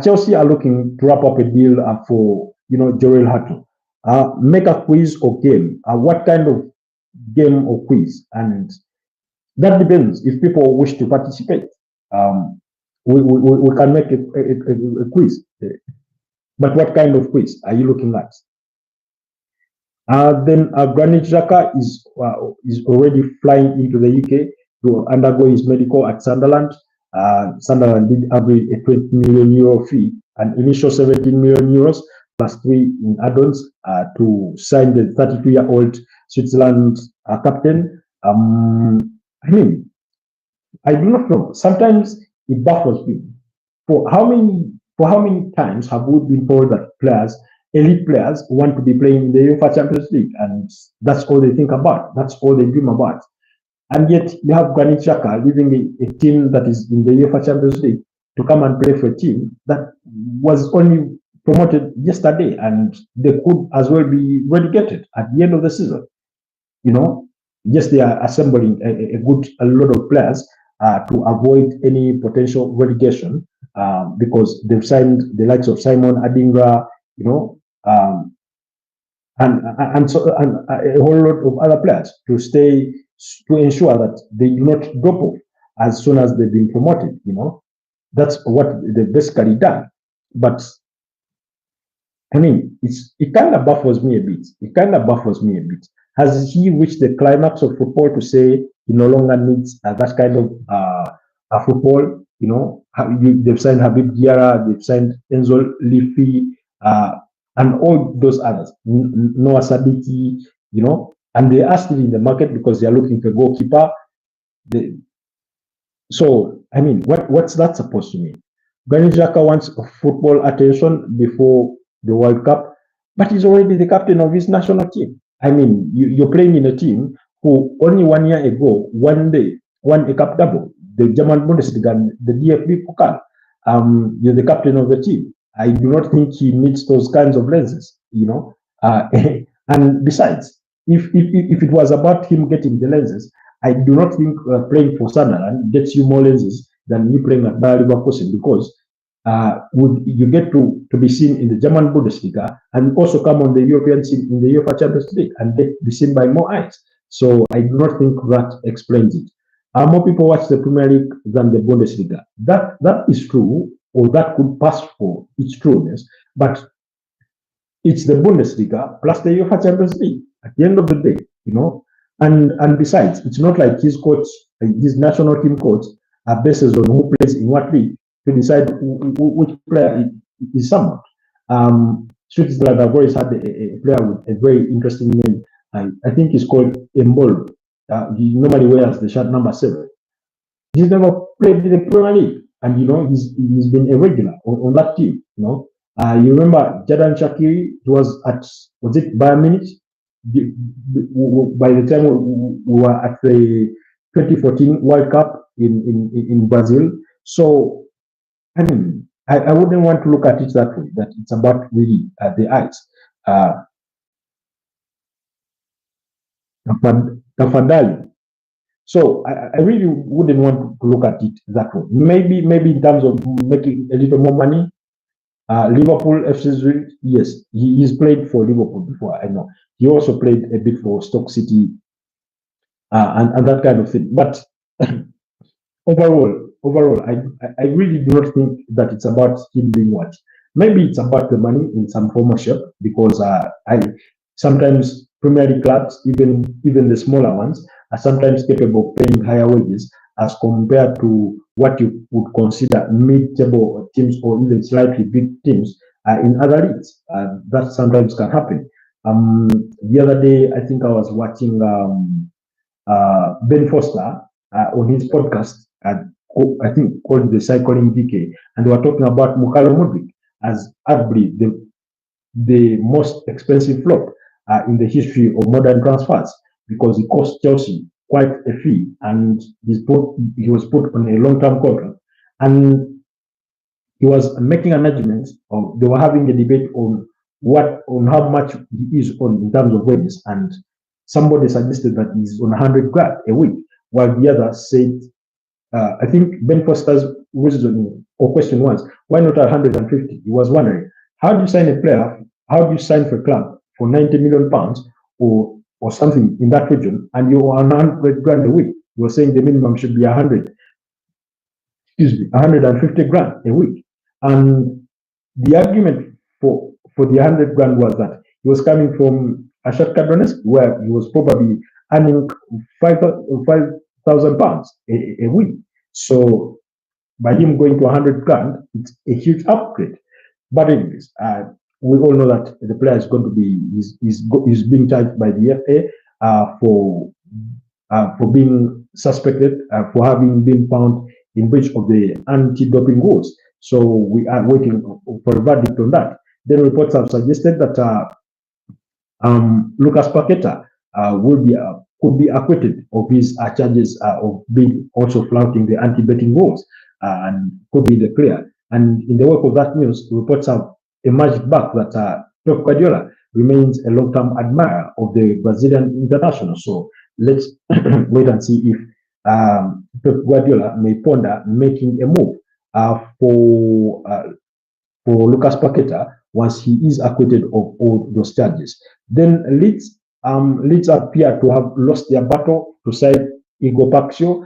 Chelsea are looking to wrap up a deal for Jorel Hato. Make a quiz or game. What kind of game or quiz? And that depends. If people wish to participate, we can make a quiz. But what kind of quiz are you looking at? Then Granit Xhaka is already flying into the UK to undergo his medical at Sunderland. Sunderland did agree a 20 million euro fee, an initial 17 million euros plus 3 in add-ons to sign the 32-year-old Switzerland captain. I mean, I do not know. Sometimes it baffles me. For how many times have we been told that elite players want to be playing in the UEFA Champions League, and that's all they think about. That's all they dream about. And yet you have Granit Xhaka leaving a team that is in the UEFA Champions League to come and play for a team that was only promoted yesterday, and they could as well be relegated at the end of the season. Yes, they are assembling a lot of players to avoid any potential relegation because they've signed the likes of Simon Adingra, and a whole lot of other players to ensure that they do not drop off as soon as they've been promoted. That's what they've basically done. But I mean, it kind of baffles me a bit. Has he reached the climax of football to say he no longer needs that kind of football? They've signed Habib Diarra, they've signed Enzo Lifi, and all those others, Noah Sadiki, and they are still in the market because they are looking for a goalkeeper. So, I mean, what's that supposed to mean? Granit Xhaka wants football attention before the World Cup, but he's already the captain of his national team. I mean, you're playing in a team who only 1 year ago, one day, won a cup double, the German Bundesliga, the DFB Pokal. You're the captain of the team. I do not think he needs those kinds of lenses, and besides, if it was about him getting the lenses, I do not think playing for Sunderland gets you more lenses than you playing at Bayer Leverkusen, because you get to be seen in the German Bundesliga and also come on the European scene in the UEFA Champions League and be seen by more eyes. So I do not think that explains it. More people watch the Premier League than the Bundesliga. That is true, or that could pass for its trueness, but it's the Bundesliga plus the UEFA Champions League at the end of the day, And besides, it's not like his national team coach bases on who plays in what league to decide which player is someone. Switzerland have always had a player with a very interesting name. I think he's called Embolo. he normally wears the shirt number 7. He's never played in the Premier League, and he's been a regular on that team. You remember Jadon Shaqiri? He was it Bayern Munich? By the time we were at the 2014 World Cup in Brazil. So I mean, I wouldn't want to look at it that way. That it's about really the eyes. Tafadhali. So I really wouldn't want to look at it that way. Maybe in terms of making a little more money. Liverpool FC Zurich, yes, he's played for Liverpool before. I know he also played a bit for Stoke City and that kind of thing. But overall, I really do not think that it's about him doing what. Maybe it's about the money in some form or shape, because I sometimes Premier League clubs, even the smaller ones, are sometimes capable of paying higher wages as compared to what you would consider mid-table teams or even slightly big teams in other leagues. That sometimes can happen. The other day, I think I was watching Ben Foster on his podcast, I think called the Cycling DK, and they were talking about Mukalo Mudrik as arguably the most expensive flop in the history of modern transfers, because he cost Chelsea quite a fee, and he was put on a long-term contract, and he was making an argument, or they were having a debate on how much he is on in terms of wages, and somebody suggested that he's on 100 grand a week, while the other said, I think Ben Foster's reason or question was, why not 150? He was wondering, how do you sign a player? How do you sign for a club for 90 million pounds or something in that region, and you're on 100 grand a week? You're saying the minimum should be 150 grand a week. And the argument for the 100 grand was that he was coming from Shakhtar Donetsk, where he was probably earning 5,000 pounds a week. So by him going to 100 grand, it's a huge upgrade. But anyways, we all know that the player is going to be is being charged by the FA for being suspected for having been found in breach of the anti-doping rules. So we are waiting for a verdict on that. Then reports have suggested that Lucas Paqueta could be acquitted of his charges of being also flouting the anti-betting rules and could be in the clear. And in the wake of that news, reports have emerged back that Pep Guardiola remains a long-term admirer of the Brazilian international. So let's wait and see if Pep Guardiola may ponder making a move for Lucas Paqueta once he is acquitted of all those charges. Then Leeds appear to have lost their battle to side Igor Paxio.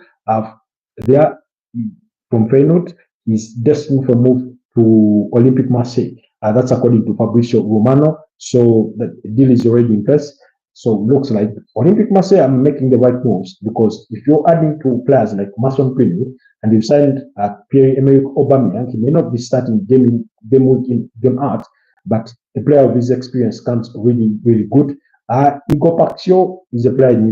There from Feyenoord is destined for move to Olympique Marseille. That's according to Fabrizio Romano. So the deal is already in place. So looks like Olympique Marseille are making the right moves, because if you're adding to players like Mason Greenwood and you've signed Pierre-Emerick Aubameyang, he may not be starting game in, game out, but a player of his experience comes really, really good. Igor Paxio is a player in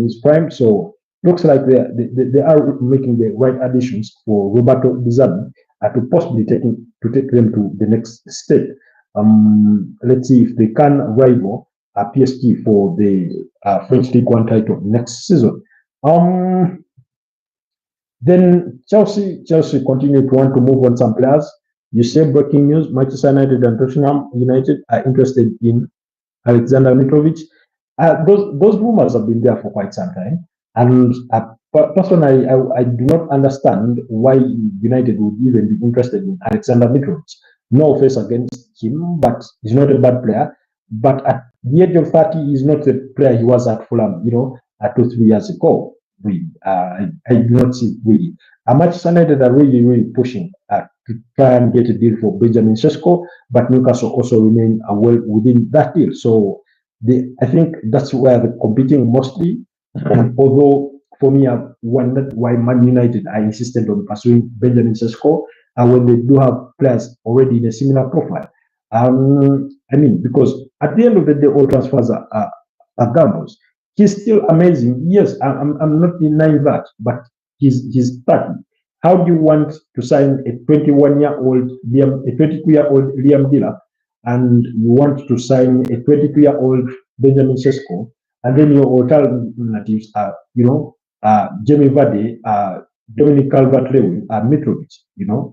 his prime, so looks like they are making the right additions for Roberto Di Zerbi to possibly take them to the next step. Let's see if they can rival PSG for the French League One title next season. Then Chelsea continue to want to move on some players. You say breaking news: Manchester United and Tottenham United are interested in Alexander Mitrovic. Those rumors have been there for quite some time, and personally, I do not understand why United would even be interested in Alexander Mitrovic. No offense against him, but he's not a bad player. But at the age of 30, he's not the player he was at Fulham, 2-3 years ago. Really, I do not see really. Manchester United are really, really pushing to try and get a deal for Benjamin Sesko, but Newcastle also remain well within that deal. So I think that's where they're competing mostly. Although for me, I wondered why Man United are insistent on pursuing Benjamin Sesko when they do have players already in a similar profile. Because at the end of the day, all transfers are gambles. he's still amazing. Yes, I'm not denying that, but he's 30. How do you want to sign a 21-year-old Liam, a 22-year-old Liam Dillard, and you want to sign a 22-year-old Benjamin Sesko, and then your alternatives are, Jamie Vardy, Dominic Calvert-Lewin, Mitrovic?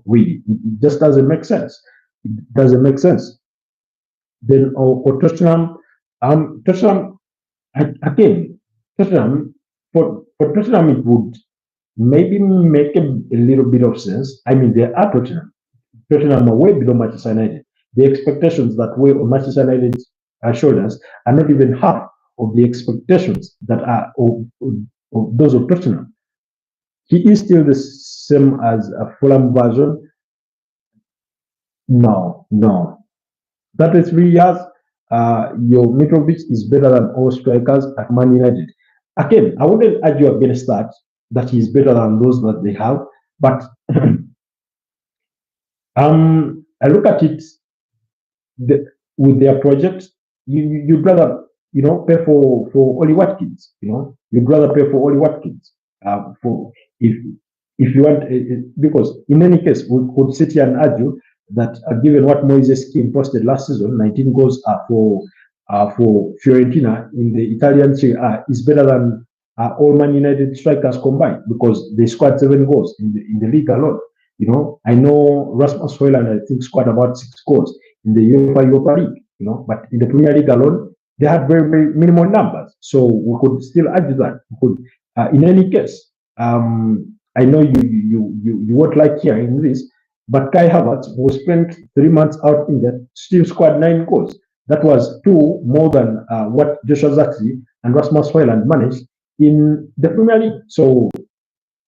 Really, it just doesn't make sense. It doesn't make sense. Then, or Tottenham again, Tottenham for Tottenham it would maybe make a little bit of sense. I mean, they are Tottenham. Tottenham are way below Manchester United. The expectations that weigh on Manchester United's shoulders are not even half of the expectations that are of those of Tottenham. He is still the same as a Fulham version. No. 33 years, your Mitrovic is better than all strikers at Man United. Again, I wouldn't argue against that he's better than those that they have, but I look at it with their project. You'd rather pay for Oli Watkins. You'd rather pay for Oli Watkins for if you want, because in any case we could sit here and argue that given what Moises Kean posted last season, 19 goals for Fiorentina in the Italian Serie A is better than all Man United strikers combined, because they scored 7 goals in the league alone. I know Rasmus Højlund, I think, scored about 6 goals in the Europa League. But in the Premier League alone, they had very, very minimal numbers. So we could still argue that. In any case, I know you won't like hearing this, but Kai Havertz, who spent 3 months out injured, still scored 9 goals. That was 2 more than what Joshua Zirkzee and Rasmus Højlund managed in the Premier League. So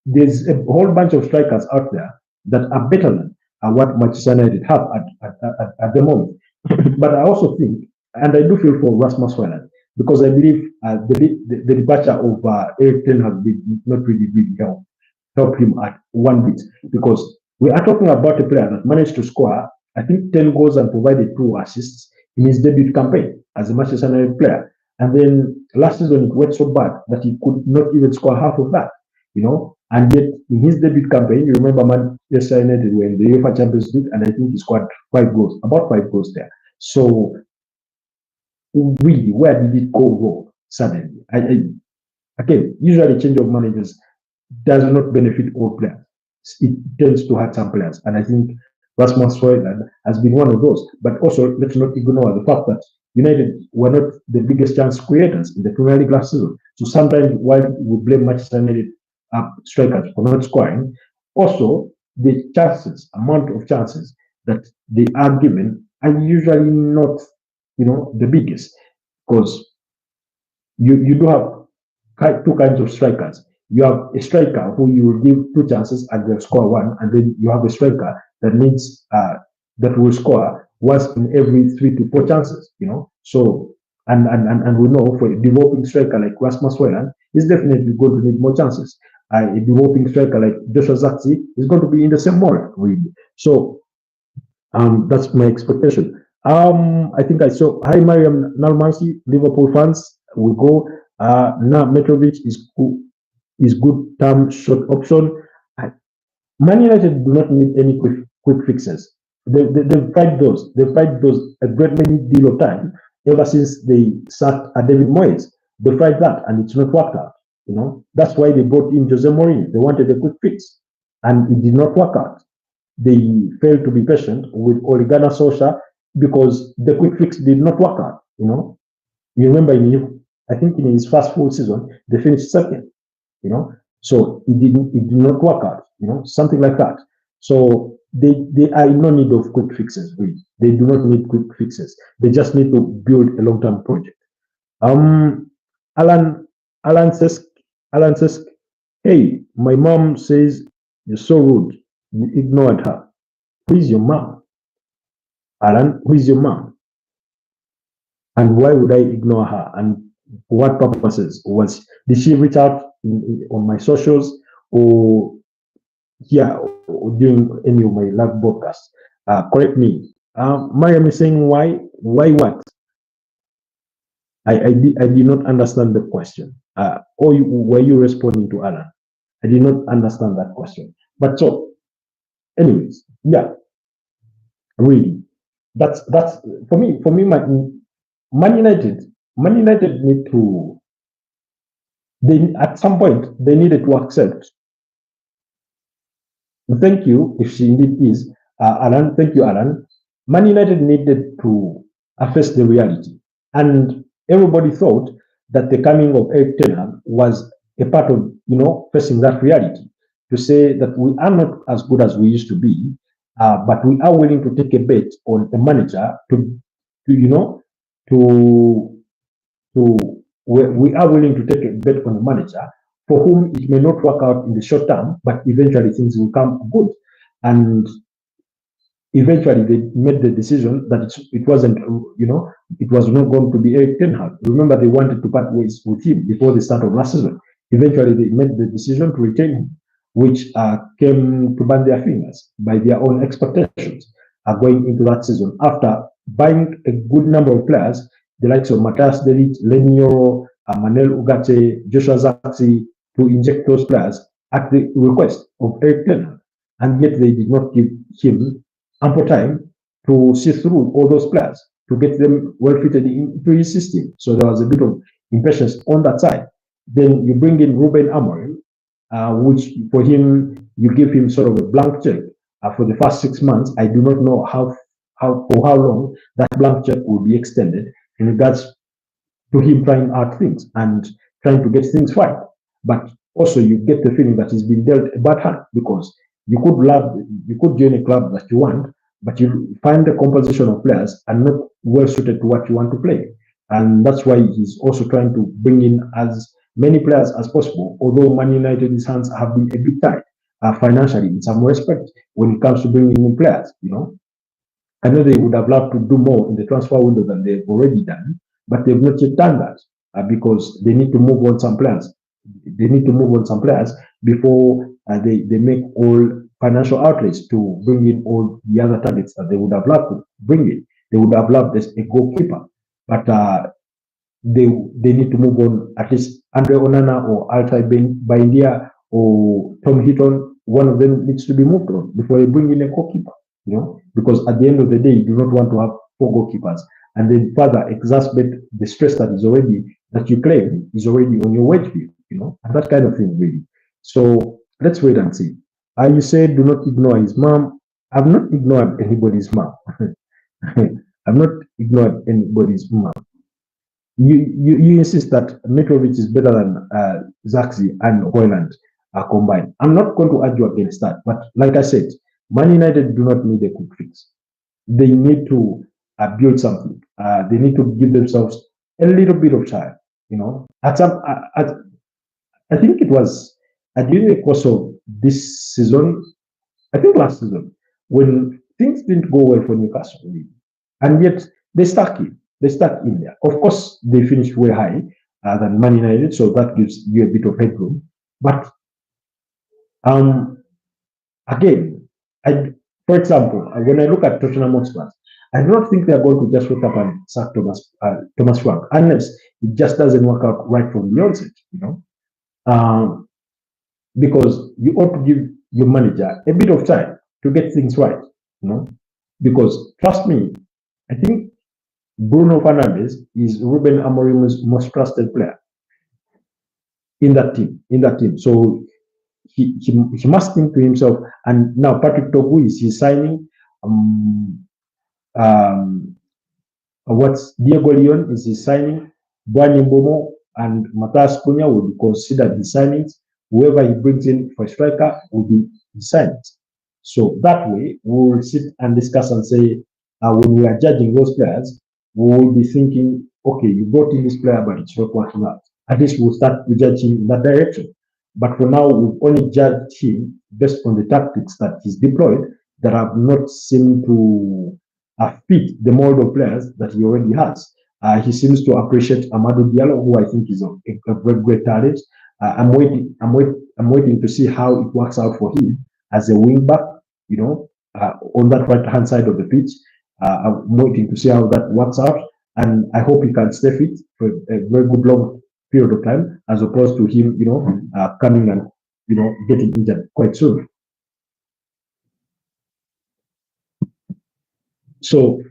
there's a whole bunch of strikers out there that are better than what Manchester United have at the moment. But I also think, and I do feel for Rasmus Højlund, because I believe the departure of Erik ten Hag did not really help him at one bit, because we are talking about a player that managed to score, I think, 10 goals and provided 2 assists in his debut campaign as a Manchester United player. And then last season it went so bad that he could not even score half of that, And yet in his debut campaign, you remember Manchester United were in the UEFA Champions League, and I think he scored 5 goals, about 5 goals there. So really, where did it go wrong suddenly? Again, usually change of managers does not benefit all players. It tends to hurt some players, and I think Rasmus Højlund has been one of those. But also, let's not ignore the fact that United were not the biggest chance creators in the Premier League last season. So sometimes, while we blame Manchester United strikers for not scoring, also the amount of chances that they are given are usually not, the biggest, because you do have 2 kinds of strikers. You have a striker who you will give 2 chances and they'll score 1, and then you have a striker that needs that will score once in every 3 to 4 chances. So and we know for a developing striker like Rasmus Højlund is definitely going to need more chances. A developing striker like Joshua Zirkzee is going to be in the same mold, really. So that's my expectation. I think I saw. Hi, Mariam Nalmansi, Liverpool fans. We go. Now Mitrovic is good term short option. Man United do not need any quick fixes. They fight those. They fight those a great many deal of time ever since they sacked David Moyes. They fight that, and it's not worked out. That's why they brought in Jose Mourinho. They wanted a quick fix, and it did not work out. They failed to be patient with Ole Gunnar Solskjaer because the quick fix did not work out. You remember I think in his first full season they finished second. So it did not work out. Something like that. So they are in no need of quick fixes. Really. They do not need quick fixes. They just need to build a long-term project. Alan says, hey, my mom says you're so rude. You ignored her. Who is your mom? Alan, who is your mom? And why would I ignore her? And for what purposes? Did she reach out on my socials or during any of my live broadcasts? Correct me. Mariam is saying why? Why what? I did not understand the question. Or were you responding to Alan? I did not understand that question. But so, anyways, yeah, really, that's for me. For me, Man United, Man United need to. They at some point they needed to accept. Thank you, if she indeed is Alan. Thank you, Alan. Man United needed to face the reality, and everybody thought that the coming of Eric Ten Hag was a part of facing that reality, to say that we are not as good as we used to be, but we are willing to take a bet on a manager to you know to to we are willing to take a bet on a manager for whom it may not work out in the short term, but eventually things will come good. And eventually they made the decision that it wasn't, it was not going to be Eric Ten Hag. Remember, they wanted to part ways with him before the start of last season. Eventually they made the decision to retain him, which came to burn their fingers by their own expectations going into that season. After buying a good number of players, the likes of Matthias De Ligt, Lenny Yoro, Manuel Ugarte, Joshua Zaxi, to inject those players at the request of Eric Ten Hag. And yet they did not give him ample time to see through all those players, to get them well fitted into his system. So there was a bit of impatience on that side. Then you bring in Ruben Amorim, which for him, you give him sort of a blank check for the first 6 months. I do not know for how long that blank check will be extended in regards to him trying out things and trying to get things right. But also you get the feeling that he's been dealt a bad hand, because you could join a club that you want, but you find the composition of players are not well suited to what you want to play. And that's why he's also trying to bring in as many players as possible, although Man United's hands have been a bit tight financially in some respect when it comes to bringing in players. I know they would have loved to do more in the transfer window than they've already done, but they've not yet done that because they need to move on some players. They need to move on some players before they make all financial outlays to bring in all the other targets that they would have loved to bring in. They would have loved a goalkeeper, but they need to move on. At least Andre Onana or Altai Baindia or Tom Heaton, one of them needs to be moved on before they bring in a goalkeeper. Because at the end of the day, you do not want to have 4 goalkeepers and then further exacerbate the stress that you claim is already on your wage bill, and that kind of thing, really. So let's wait and see. You said do not ignore his mom. I've not ignored anybody's mom. I've not ignored anybody's mom. You insist that Mitrovic is better than Zaxi and Hoyland combined. I'm not going to argue against that, but like I said, Man United do not need a quick fix. They need to build something. They need to give themselves a little bit of time. I think it was during the course of this season, I think last season, when things didn't go well for Newcastle, and yet they stuck in. They stuck in there. Of course, they finished way high than Man United, so that gives you a bit of headroom. But again, for example, when I look at Tottenham Hotspur, I don't think they're going to just wake up and sack Thomas Frank unless it just doesn't work out right from the onset, because you ought to give your manager a bit of time to get things right, because trust me, I think Bruno Fernandes is Ruben Amorim's most trusted player in that team. So he must think to himself, and now Patrick Togu is signing. What's Diego Leon is his signing. Bwani Mbomo and Matthias Cunha will be considered his signings. Whoever he brings in for a striker will be his signings. So that way, we will sit and discuss and say, when we are judging those players, we will be thinking, okay, you brought in this player, but it's not working out. At least we'll start to judge him in that direction. But for now, we've only judged him based on the tactics that he's deployed that have not seemed to fit the mold of players that he already has. He seems to appreciate Amadou Diallo, who I think is a very great talent. I'm waiting to see how it works out for him as a wing back, on that right-hand side of the pitch. I'm waiting to see how that works out. and I hope he can stay fit for a very good long period of time, as opposed to him, coming and getting injured quite soon. So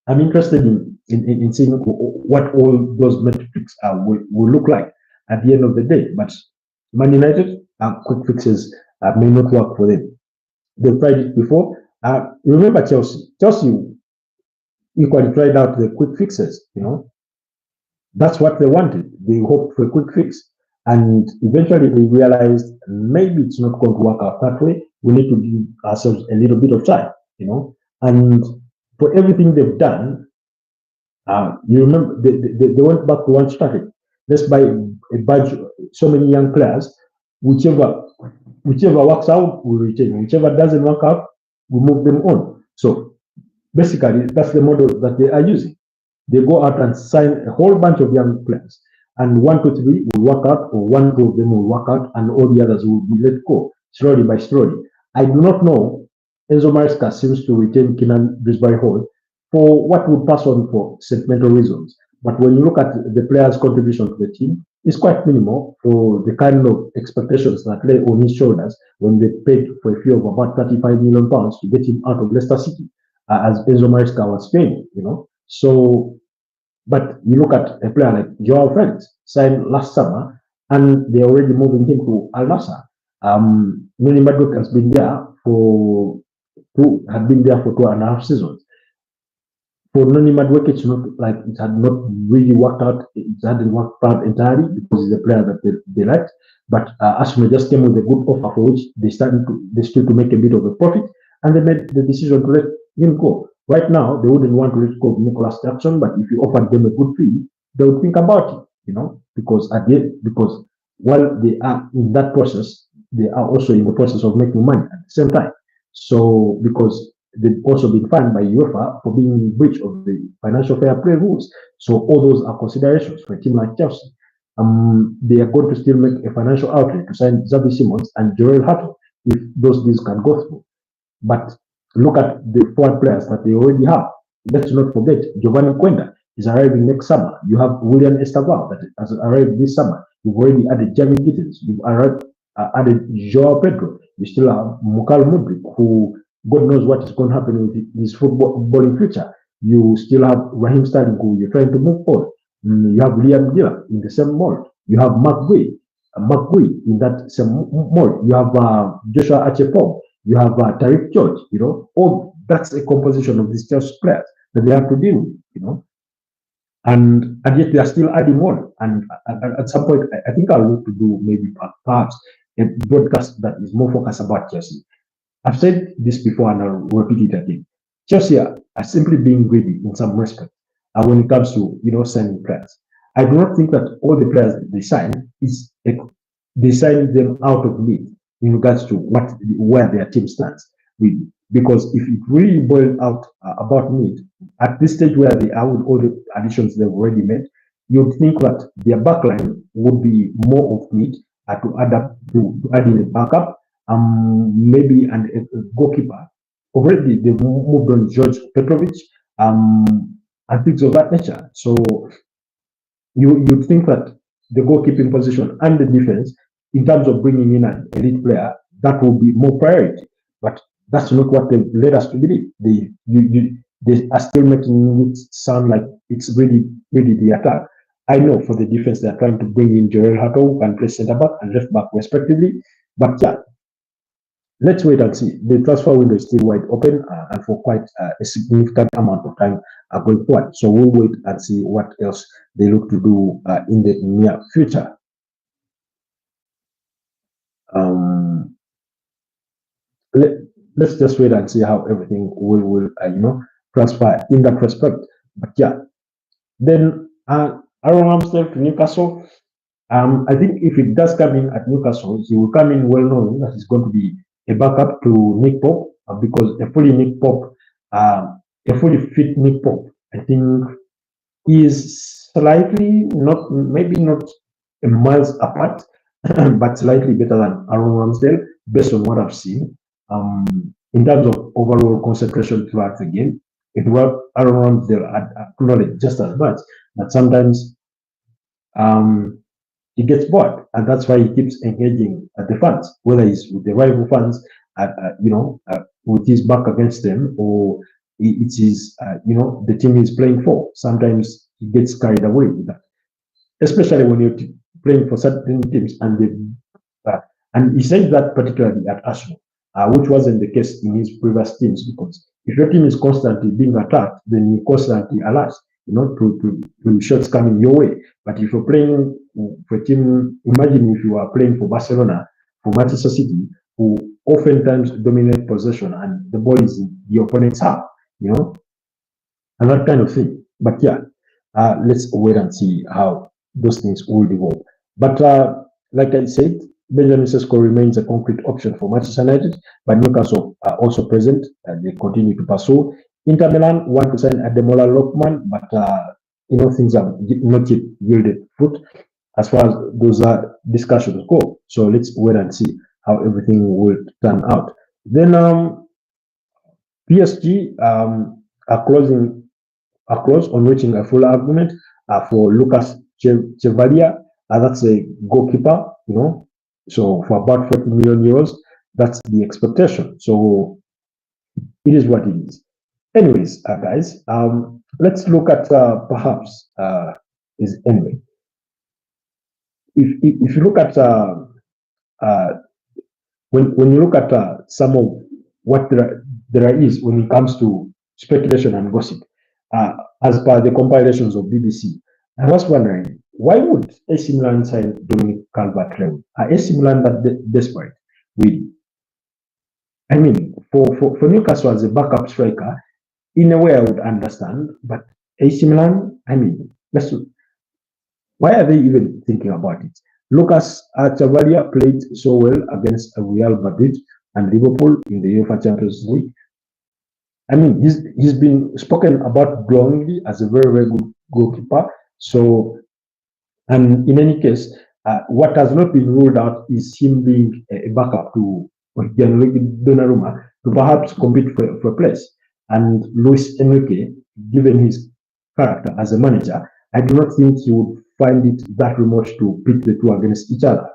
I'm interested in seeing what all those metrics will look like at the end of the day. But Man United, quick fixes may not work for them. They've tried it before. Remember Chelsea. Chelsea equally tried out the quick fixes. That's what they wanted. They hoped for a quick fix. And eventually they realized maybe it's not going to work out that way. We need to give ourselves a little bit of time, And for everything they've done, you remember they went back to one strategy. Let's buy a bunch, so many young players. Whichever works out, we retain. Whichever doesn't work out, we move them on. So basically, that's the model that they are using. They go out and sign a whole bunch of young players, and 1, 2, 3 will work out, or 1, 2 of them will work out, and all the others will be let go slowly by slowly. I do not know. Enzo Maresca seems to retain Keenan Brisbane Hall for what would pass on for sentimental reasons. But when you look at the players' contribution to the team, it's quite minimal for the kind of expectations that lay on his shoulders when they paid for a fee of about £35 million to get him out of Leicester City, as Enzo Maresca was paying, So, but you look at a player like Joao Felix, signed last summer, and they're already moving him to Al Nassr. Noni Madueke has been there for 2.5 seasons. For Noni Madueke, it's not like it had not really worked out. It hadn't worked out entirely because he's a player that they liked. But Arsenal just came with a good offer for which they stood to make a bit of a profit, and they made the decision to let him go. Right now, they wouldn't want to let go of Nicholas Jackson, but if you offered them a good fee, they would think about it, because while they are in that process, they are also in the process of making money at the same time. So, because they've also been fined by UEFA for being in breach of the financial fair play rules. So, all those are considerations for a team like Chelsea. They are going to still make a financial outlay to sign Xavi Simons and Joel Hatton if those deals can go through. But look at the forward players that they already have. Let's not forget Giovanni Quenda is arriving next summer. You have William Estaval that has arrived this summer. You've already added Jamie Gittins. You've added Joao Pedro. You still have Mukal Mudrik, who God knows what is going to happen with his footballing future. You still have Raheem Sterling, who you're trying to move on. You have Liam Gillard in the same mold. You have Mark Gui in that same mold. You have Joshua Achepong. You have Tariq George. All that's a composition of these Chelsea players that they have to deal with. And yet they are still adding on. And at some point, I think I'll look to do maybe perhaps a broadcast that is more focused about Chelsea. I've said this before and I'll repeat it again. Chelsea are simply being greedy in some respect when it comes to signing players. I do not think that all the players that they sign they sign them out of need in regards to where their team stands. Because if it really boiled out about need, at this stage where they are with all the additions they've already made, you'd think that their backline would be more of need to add in a backup, maybe and a goalkeeper. Already they've moved on George Petrovic, and things of that nature. So you'd think that the goalkeeping position and the defense, in terms of bringing in an elite player, that will be more priority. But that's not what they led us to believe. They are still making it sound like it's really the attack. I know for the defense they are trying to bring in Joel Hatton, who can play centre back and left back respectively. But yeah, let's wait and see. The transfer window is still wide open and for quite a significant amount of time going forward. So we'll wait and see what else they look to do in the near future. Let's just wait and see how everything will transfer in that respect. But yeah, then Aaron Ramsdale to Newcastle. I think if it does come in at Newcastle, he will come in well knowing that he's going to be a backup to Nick Pope, because a fully fit Nick Pope, I think, is slightly maybe not a miles apart, but slightly better than Aaron Ramsdale based on what I've seen. In terms of overall concentration throughout the game, Aaron Ramsdale acknowledged just as much that sometimes he gets bored, and that's why he keeps engaging the fans, whether he's with the rival fans, with his back against them, or it's his, the team he's playing for. Sometimes he gets carried away with that, especially when you're playing for certain teams, and he said that particularly at Arsenal, which wasn't the case in his previous teams, because if your team is constantly being attacked, then you constantly alert, to shots coming your way. But if you're playing for a team, imagine if you are playing for Barcelona, for Manchester City, who oftentimes dominate possession and the ball is in the opponent's half, and that kind of thing. But yeah, let's wait and see how those things will evolve. But like I said, Benjamin Sesko remains a concrete option for Manchester United, but Newcastle are also present and they continue to pursue. Inter Milan want to sign Ademola Lookman, but things have not yet yielded fruit as far as those discussions go. So let's wait and see how everything will turn out. Then PSG are close on reaching a full agreement for Lucas Chevalier. That's a goalkeeper, so for about 40 million euros. That's the expectation. So it is what it is. Anyways, guys, let's look at perhaps anyway. If you look at when you look at some of what there is when it comes to speculation and gossip, as per the compilations of BBC, I was wondering, why would AC Milan sign Dominic Calvert-Lewin? Are AC Milan that desperate? Really? I mean, for Newcastle as a backup striker, in a way I would understand, but AC Milan, I mean, why are they even thinking about it? Lucas Chevalier played so well against Real Madrid and Liverpool in the UEFA Champions League. I mean, he's been spoken about glowingly as a very, very good goalkeeper. So, and in any case, what has not been ruled out is him being a backup to Gianluigi Donnarumma to perhaps compete for a place. And Luis Enrique, given his character as a manager, I do not think he would find it that remote to pit the two against each other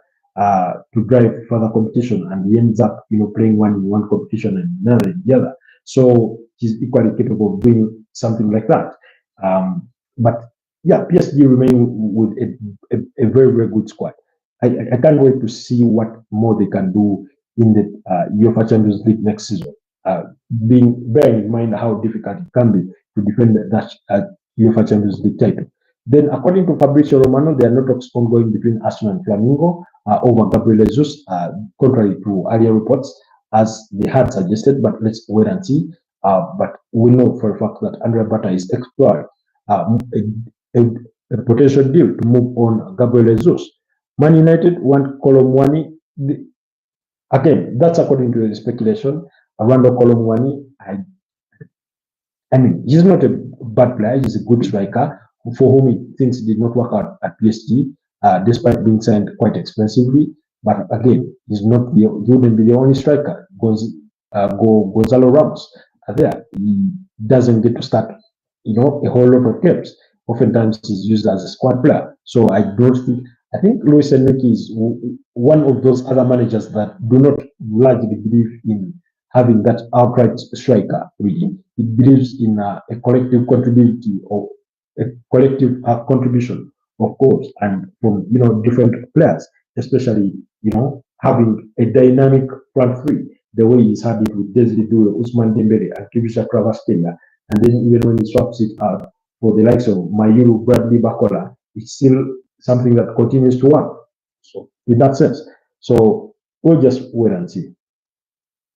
to drive further competition, and he ends up, playing one in one competition and another in the other. So he's equally capable of doing something like that. But yeah, PSG remain with a very, very good squad. I can't wait to see what more they can do in the UEFA Champions League next season. Bearing in mind how difficult it can be to defend that UEFA Champions League title. Then, according to Fabrizio Romano, there are no talks ongoing between Arsenal and Flamengo over Gabriel Jesus, contrary to earlier reports, as they had suggested. But let's wait and see. But we know for a fact that Andrea Bata is exploring a potential deal to move on Gabriel Jesus. Man United want Colomwani. Again, that's according to the speculation. Armando Colomwani, I mean, he's not a bad player. He's a good striker for whom he thinks did not work out at PSG, despite being signed quite expensively. But again, he wouldn't be the only striker. Gonzalo Ramos there. He doesn't get to start, a whole lot of games. Oftentimes he's used as a squad player. So I think Luis Enrique is one of those other managers that do not largely believe in having that outright striker, really. He believes in a collective contribution of course, and from different players, especially having a dynamic front three, the way he's had it with Desiree Doué, Ousmane Dembele, and Kibisha Kvaratskhelia, and then even when he swaps it out for the likes of Mayuru, Bradley Bakola, it's still something that continues to work. So in that sense, so we'll just wait and see.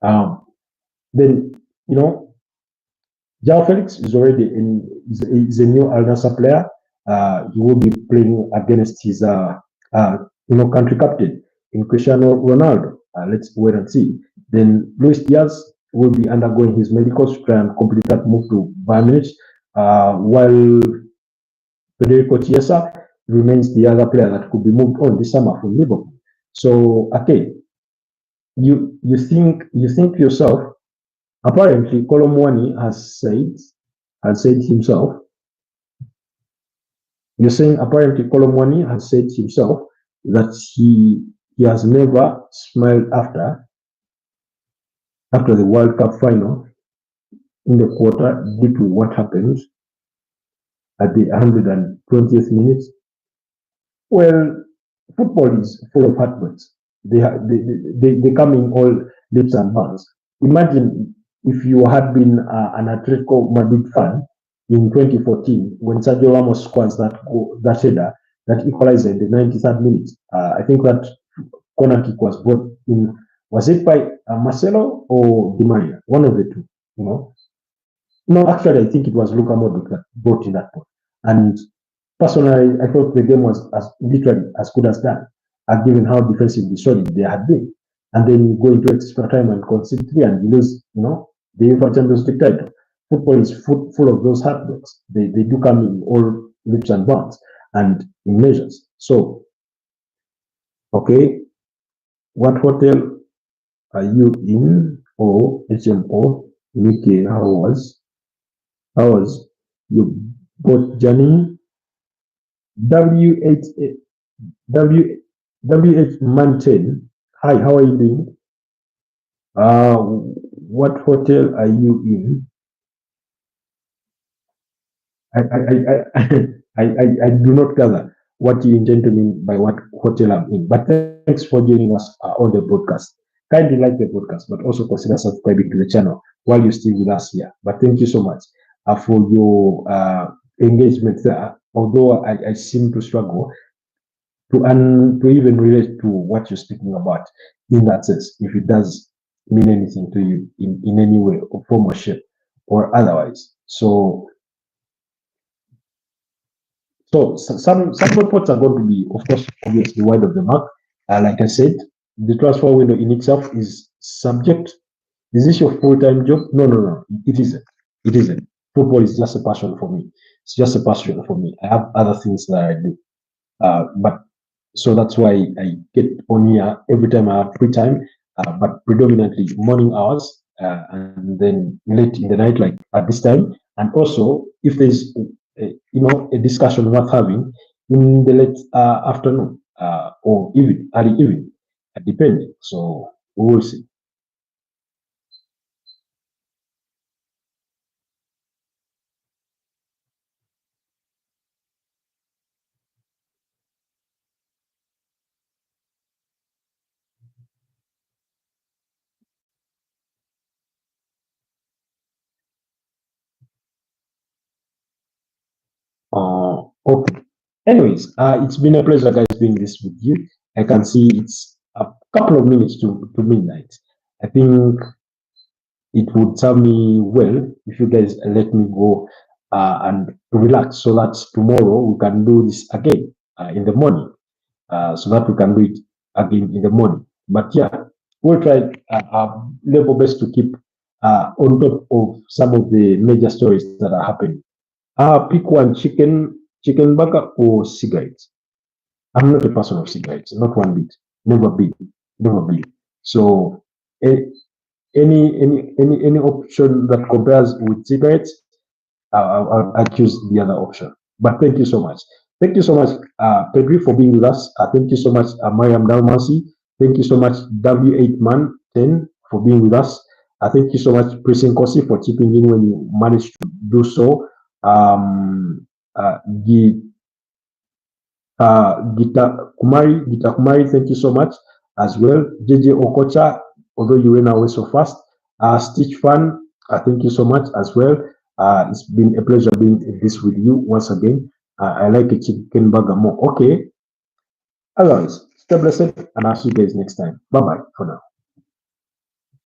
Then João Felix is already is a new Al Nassr player. He will be playing against his country captain in Cristiano Ronaldo. Let's wait and see. Then Luis Diaz will be undergoing his medicals to try and complete that move to Bayern Munich, while Federico Chiesa remains the other player that could be moved on this summer from Liverpool. So okay, you think yourself. Apparently, Colomwani has said has said himself, you're saying apparently Kolomwani has said himself that he has never smiled after the World Cup final in the quarter due to what happens at the 120th minute. Well, football is full of heartbreaks. They come in all lips and bounds. Imagine if you had been an Atletico Madrid fan in 2014 when Sergio Ramos scores that header that equalized in the 93rd minute. I think that corner kick was brought in. Was it by Marcelo or Di Maria? One of the two. You know. No, actually, I think it was Luka Modric that brought in that ball. And personally, I thought the game was literally as good as done, given how defensively solid they had been. And then you go into extra time and concede 3 and you lose, the UEFA Champions League title. Football is full of those heartbreaks. They do come in all leaps and bounds and in measures. So, okay, what hotel are you in? Or HMO? Mickey, how was your boat journey? WH Mountain. Hi, how are you doing? What hotel are you in? I do not gather what you intend to mean by what hotel I'm in. But thanks for joining us on the podcast. Kindly like the podcast, but also consider subscribing to the channel while you're still with us here. But thank you so much for your engagement there. Although I seem to struggle to even relate to what you're speaking about in that sense, if it does mean anything to you in any way or form or shape or otherwise. So some reports are going to be, of course, obviously wide of the mark. Like I said, the transfer window in itself is subject. Is this your full-time job? No. It isn't. It isn't. Football is just a passion for me. It's just a passion for me. I have other things that I do. But so that's why I get on here every time I have free time, but predominantly morning hours, and then late in the night, like at this time. And also, if there's a discussion worth having in the late afternoon or even early evening, depending. So we will see. Okay. Anyways, it's been a pleasure, guys, doing this with you. I can see it's a couple of minutes to midnight. I think it would serve me well if you guys let me go and relax so that tomorrow we can do this again in the morning, so that we can do it again in the morning. But yeah, we'll try our level best to keep on top of some of the major stories that are happening. Pick one: chicken burger or cigarettes. I'm not a person of cigarettes, not one bit. Never been, never been. So any option that compares with cigarettes, I choose the other option. But thank you so much. Thank you so much, Pedri, for being with us. Thank you so much, Mariam Dalmasi. Thank you so much, W8Man10, for being with us. Thank you so much, Prison Kosi, for chipping in when you managed to do so. Gita Kumari, thank you so much as well. JJ Okocha, although you went away so fast. Stitch Fan, thank you so much as well. It's been a pleasure being this with you once again. I like a chicken burger more. Okay. Otherwise, stay blessed and I'll see you guys next time. Bye bye for now.